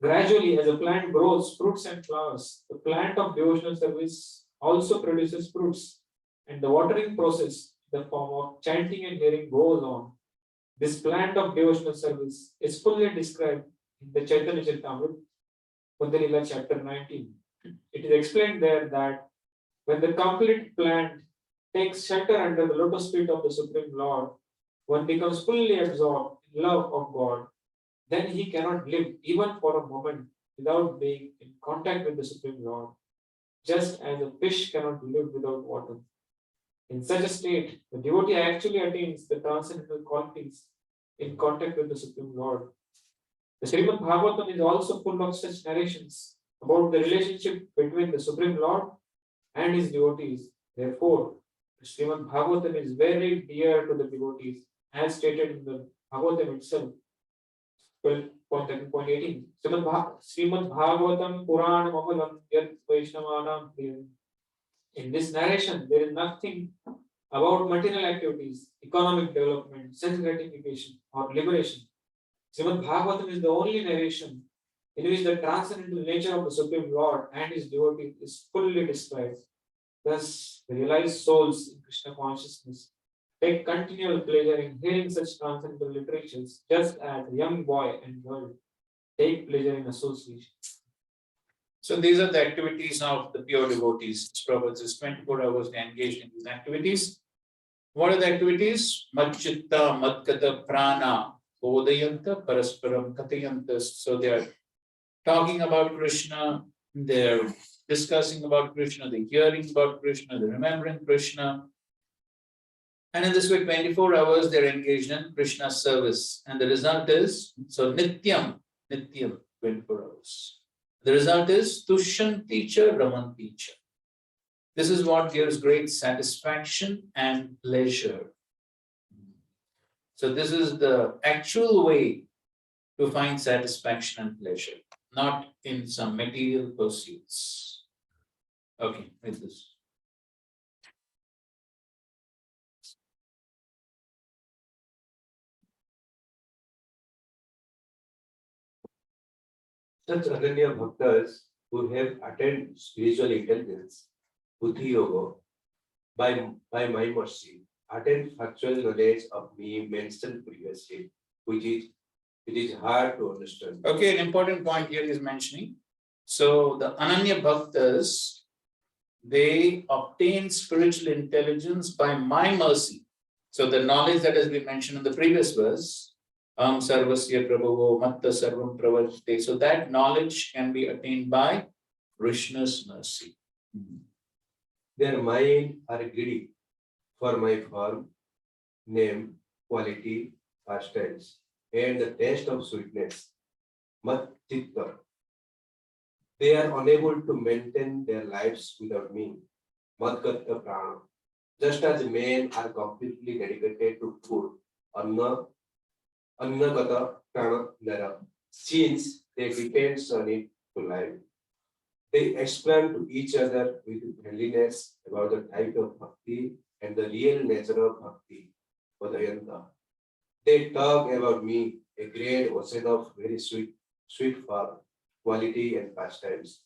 Gradually, as a plant grows fruits and flowers, the plant of devotional service also produces fruits, and the watering process, in the form of chanting and hearing, goes on. This plant of devotional service is fully described in the Chaitanya Charitamrita, Kundi Lila chapter 19. It is explained there that when the complete plant takes shelter under the lotus feet of the Supreme Lord, one becomes fully absorbed in love of God. Then he cannot live even for a moment without being in contact with the Supreme Lord, just as a fish cannot live without water. In such a state, the devotee actually attains the transcendental qualities in contact with the Supreme Lord. The Srimad Bhagavatam is also full of such narrations about the relationship between the Supreme Lord and his devotees. Therefore, the Srimad Bhagavatam is very dear to the devotees, as stated in the Bhagavatam itself. 12.18. Srimad Bhagavatam Puran Mamalam Yat Vaishnavanam Priyam. In this narration, there is nothing about material activities, economic development, self gratification, or liberation. Srimad Bhagavatam is the only narration in which the transcendental nature of the Supreme Lord and his devotee is fully described. Thus, the realized souls in Krishna consciousness take continual pleasure in hearing such transcendental literatures, just as a young boy and girl take pleasure in association. So these are the activities of the pure devotees. Prabhupada says 24 hours they engaged in these activities. What are the activities? Madchitta, Madgata, Prana, Bodhayanta, Parasparam, Katayanta. So they are talking about Krishna, they're discussing about Krishna, they're hearing about Krishna, they're remembering Krishna. And in this way, 24 hours they're engaged in Krishna's service. And the result is, so Nityam, 24 hours. The result is Tushyanti cha Ramanti cha. This is what gives great satisfaction and pleasure. So this is the actual way to find satisfaction and pleasure, not in some material pursuits. Okay, with this. Such Ananya Bhaktas who have attained spiritual intelligence, Buddhi Yoga, by my mercy, attain factual knowledge of me mentioned previously, which is hard to understand. Okay, an important point here is mentioning. So the Ananya Bhaktas, they obtain spiritual intelligence by my mercy. So the knowledge that has been mentioned in the previous verse, Sarvasya Prabhavo Matta Sarvam Pravartate. So that knowledge can be attained by Krishna's mercy. Their mind are greedy for my form, name, quality, pastimes, and the taste of sweetness. Mat chitta. They are unable to maintain their lives without me. Madgata prana. Just as men are completely dedicated to food, annagata prana nara. Since they depend on it to live. They explain to each other with friendliness about the type of bhakti and the real nature of bhakti, Bodhayanta. They talk about me, a great ocean of very sweet form, quality and pastimes,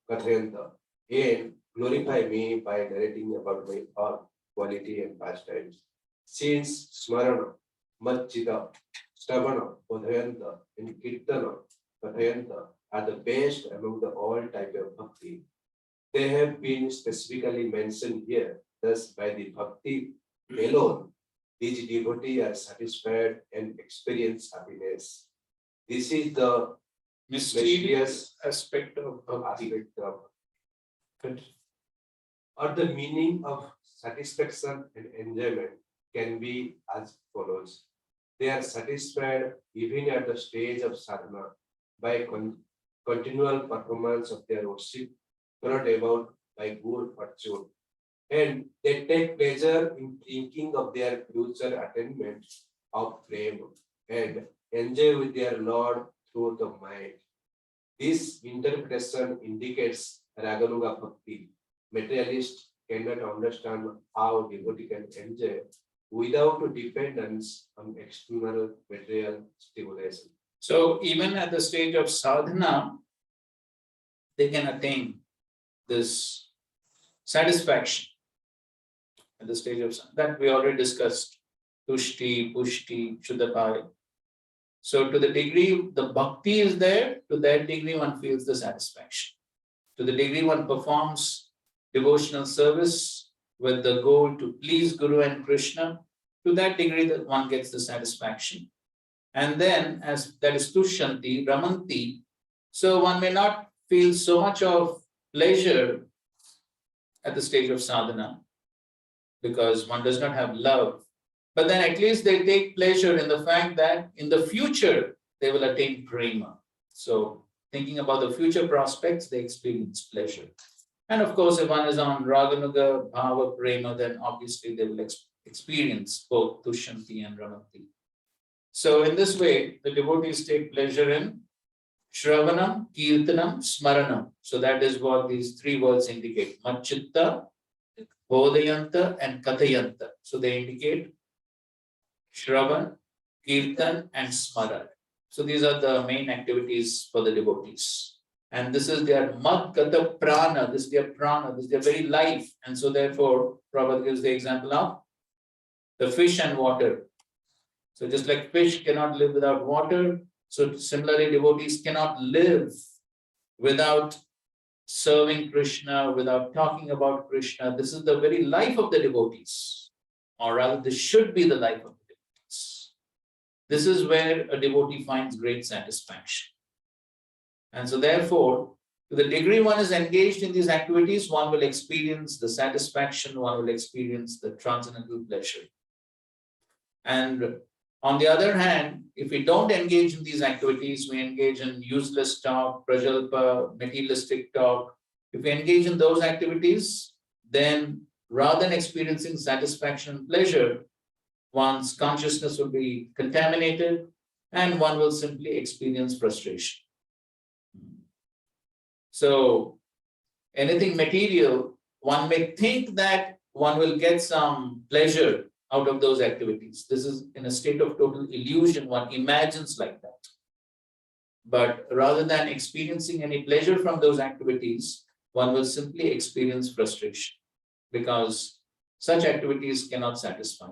Kathayanta, and glorify me by narrating about my form, quality and pastimes. Since Smarana, Madchita, Stavana, Bodhayanta, and Kirtana, Kathayanta are the best among the all type of bhakti. They have been specifically mentioned here. Thus, by the bhakti alone, these devotees are satisfied and experience happiness. This is the Mysterious aspect of bhakti. aspect of, or the meaning of satisfaction and enjoyment can be as follows. They are satisfied even at the stage of sadhana by continual performance of their worship brought about by good fortune. And they take pleasure in thinking of their future attainment of fame and enjoy with their Lord through the mind. This interpretation indicates Raganuga Bhakti. Materialist cannot understand how devotee can enjoy without dependence on external material stimulation. So even at the stage of sadhana, they can attain this satisfaction. At the stage of that we already discussed, tushti, pushti, shuddhapai. So to the degree the bhakti is there, to that degree one feels the satisfaction. To the degree one performs devotional service with the goal to please Guru and Krishna, to that degree that one gets the satisfaction. And then as that is tushyanti, ramanti, so one may not feel so much of pleasure at the stage of sadhana because one does not have love. But then at least they take pleasure in the fact that in the future they will attain prema. So thinking about the future prospects, they experience pleasure. And of course, if one is on Raganuga, Bhava, Prema, then obviously they will experience both Tushyanti and Ramanti. So in this way, the devotees take pleasure in Shravanam, Kirtanam, Smaranam. So that is what these three words indicate. Machitta, Bodhayanta, and Kathayanta. So they indicate Shravan, Kirtan, and Smaran. So these are the main activities for the devotees. And this is their Madgata Prana, this is their prana, this is their very life. And so therefore, Prabhupada gives the example of the fish and water. So just like fish cannot live without water, so similarly devotees cannot live without serving Krishna, without talking about Krishna. This is the very life of the devotees, or rather this should be the life of the devotees. This is where a devotee finds great satisfaction. And so therefore, to the degree one is engaged in these activities, one will experience the satisfaction, one will experience the transcendental pleasure. And on the other hand, if we don't engage in these activities, we engage in useless talk, prajalpa, materialistic talk. If we engage in those activities, then rather than experiencing satisfaction and pleasure, one's consciousness will be contaminated and one will simply experience frustration. So anything material, one may think that one will get some pleasure out of those activities. This is in a state of total illusion, one imagines like that. But rather than experiencing any pleasure from those activities, one will simply experience frustration because such activities cannot satisfy.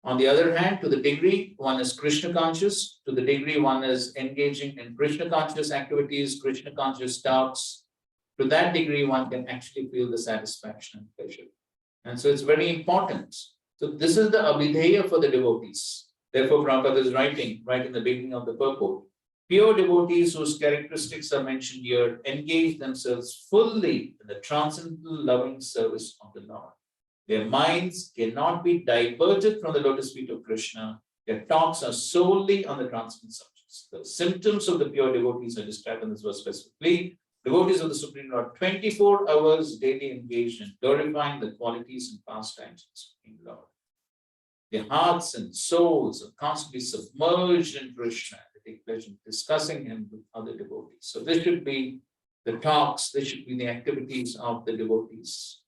On the other hand, to the degree one is Krishna conscious, to the degree one is engaging in Krishna conscious activities, Krishna conscious talks, to that degree one can actually feel the satisfaction and pleasure. And so it's very important. So this is the abhideya for the devotees. Therefore, Prabhupada is writing right in the beginning of the purport. Pure devotees whose characteristics are mentioned here engage themselves fully in the transcendental loving service of the Lord. Their minds cannot be diverted from the lotus feet of Krishna. Their talks are solely on the transcendental subjects. The symptoms of the pure devotees are described in this verse specifically. Devotees of the Supreme Lord, 24 hours daily engaged in glorifying the qualities and pastimes of the Supreme Lord. Their hearts and souls are constantly submerged in Krishna. They take pleasure in discussing him with other devotees. So this should be the talks, this should be the activities of the devotees.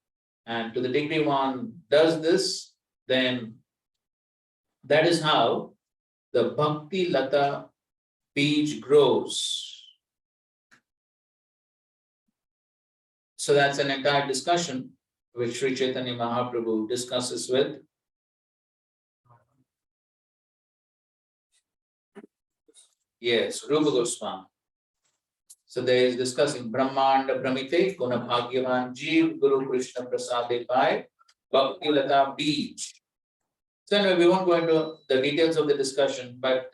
And to the degree one does this, then that is how the Bhakti Lata Bij grows. So that's an entire discussion which Sri Chaitanya Mahaprabhu discusses with. Yes, Rupa Goswami. So there is discussing Brahmanda Pramite, Guna Bhagyavan Jeev, Guru Krishna Prasade Pai, Bhakti Lata Bij. So anyway, we won't go into the details of the discussion, but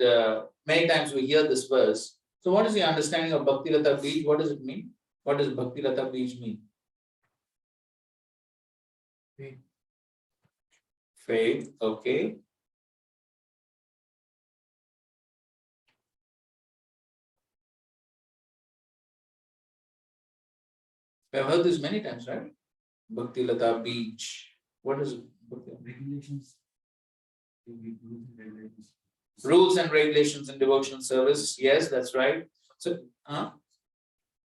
many times we hear this verse. So what is the understanding of Bhakti Lata Beej? What does it mean? What does Bhakti Lata Beej mean? Faith, okay. We have heard this many times, right? Bhakti Lata Beej. What is Bhakti? Regulations. Rules and regulations in devotional service. Yes, that's right. So,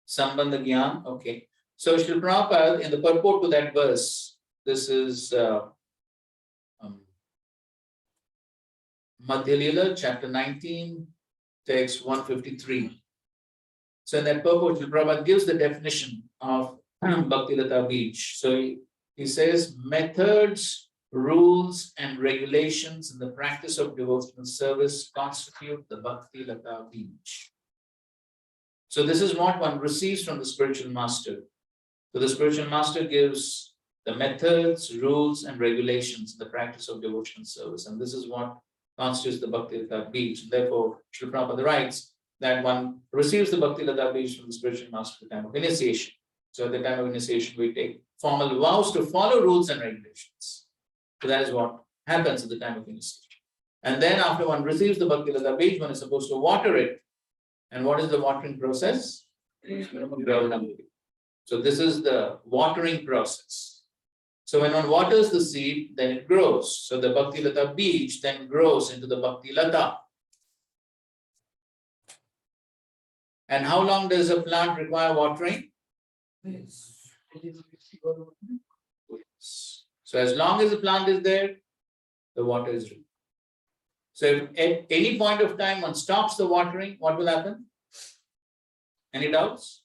Sambandha Gyan, okay. So, Srila Prabhupada, in the purport to that verse, this is Madhya Lila, chapter 19, text 153. So, in that purport, Srila Prabhupada gives the definition of Bhakti Lata Beej. So, he says, methods, rules, and regulations in the practice of devotional service constitute the Bhakti Lata Beej. So this is what one receives from the spiritual master. So the spiritual master gives the methods, rules, and regulations in the practice of devotional service. And this is what constitutes the Bhakti Lata Beej. Therefore, Srila Prabhupada writes that one receives the Bhakti Lata Beej from the spiritual master at the time of initiation. So at the time of initiation, we take formal vows to follow rules and regulations. So that is what happens at the time of initiation. And then after one receives the Bhakti Lata Beej, one is supposed to water it. And what is the watering process? So this is the watering process. So when one waters the seed, then it grows. So the Bhakti Lata Beej then grows into the Bhakti Lata. And how long does a plant require watering? So as long as the plant is there, the water is required. So if at any point of time one stops the watering, what will happen? Any doubts?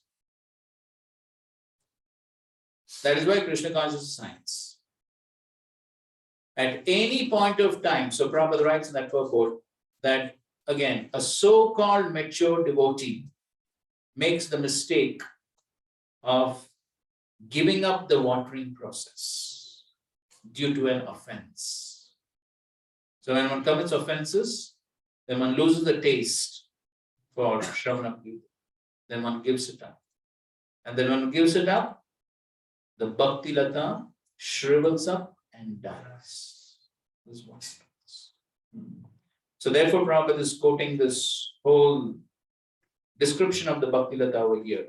That is why Krishna consciousness science. At any point of time, so Prabhupada writes in that purport that again, a so-called mature devotee makes the mistake of giving up the watering process due to an offense. So when one commits offenses, then one loses the taste for Shravana Kirtan. Then one gives it up. And then when one gives it up, the Bhakti Lata shrivels up and dies. This is what happens. So therefore, Prabhupada is quoting this whole description of the Bhakti Lata over here.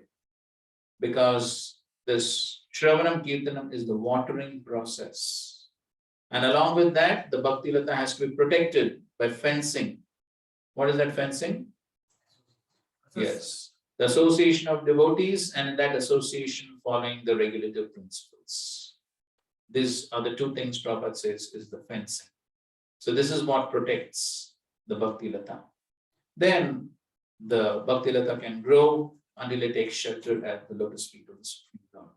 Because this Shravanam Kirtanam is the watering process. And along with that, the Bhakti Lata has to be protected by fencing. What is that fencing? Yes. The association of devotees, and in that association following the regulative principles. These are the two things Prabhupada says is the fencing. So this is what protects the Bhakti Lata. Then the Bhakti Lata can grow until it takes shelter at the lotus feet of the Supreme Lord.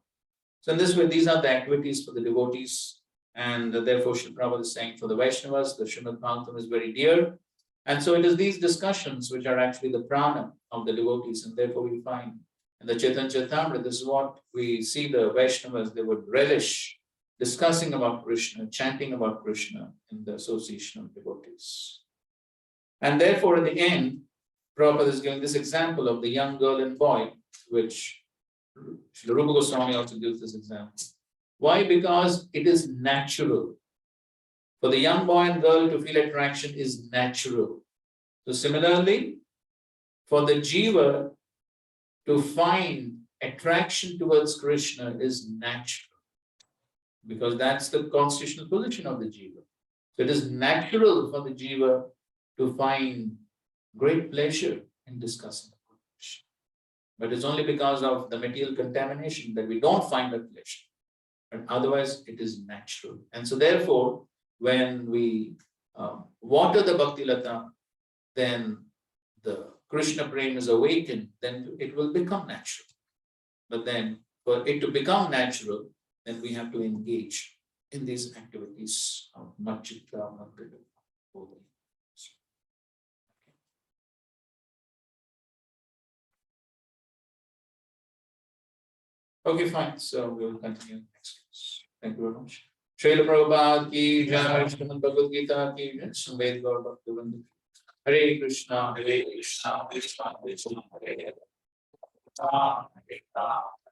So in this way, these are the activities for the devotees. And therefore, Srila Prabhupada is saying for the Vaishnavas, the Srimad Bhagavatam is very dear. And so it is these discussions which are actually the prana of the devotees. And therefore, we find in the Chaitanya Charitamrita, this is what we see the Vaishnavas, they would relish discussing about Krishna, chanting about Krishna in the association of devotees. And therefore, in the end, Prabhupada is giving this example of the young girl and boy, which Srila Rupa Goswami also gives this example. Why? Because it is natural. For the young boy and girl to feel attraction is natural. So similarly, for the jiva to find attraction towards Krishna is natural. Because that's the constitutional position of the jiva. So it is natural for the jiva to find great pleasure in discussing Krishna. But it's only because of the material contamination that we don't find that pleasure. But otherwise, it is natural. And so therefore, when we water the Bhakti Lata, then the Krishna prema is awakened, then it will become natural. But then for it to become natural, then we have to engage in these activities of Machita, Madhya. Okay, fine. So we will continue next class. Thank you very much. Srila Prabhupada की जय, श्रीमद् भगवद गीता की जय, संवेद गौर भक्तवृंद की। हरे कृष्णा कृष्णा कृष्णा हरे हरे, राम हरे राम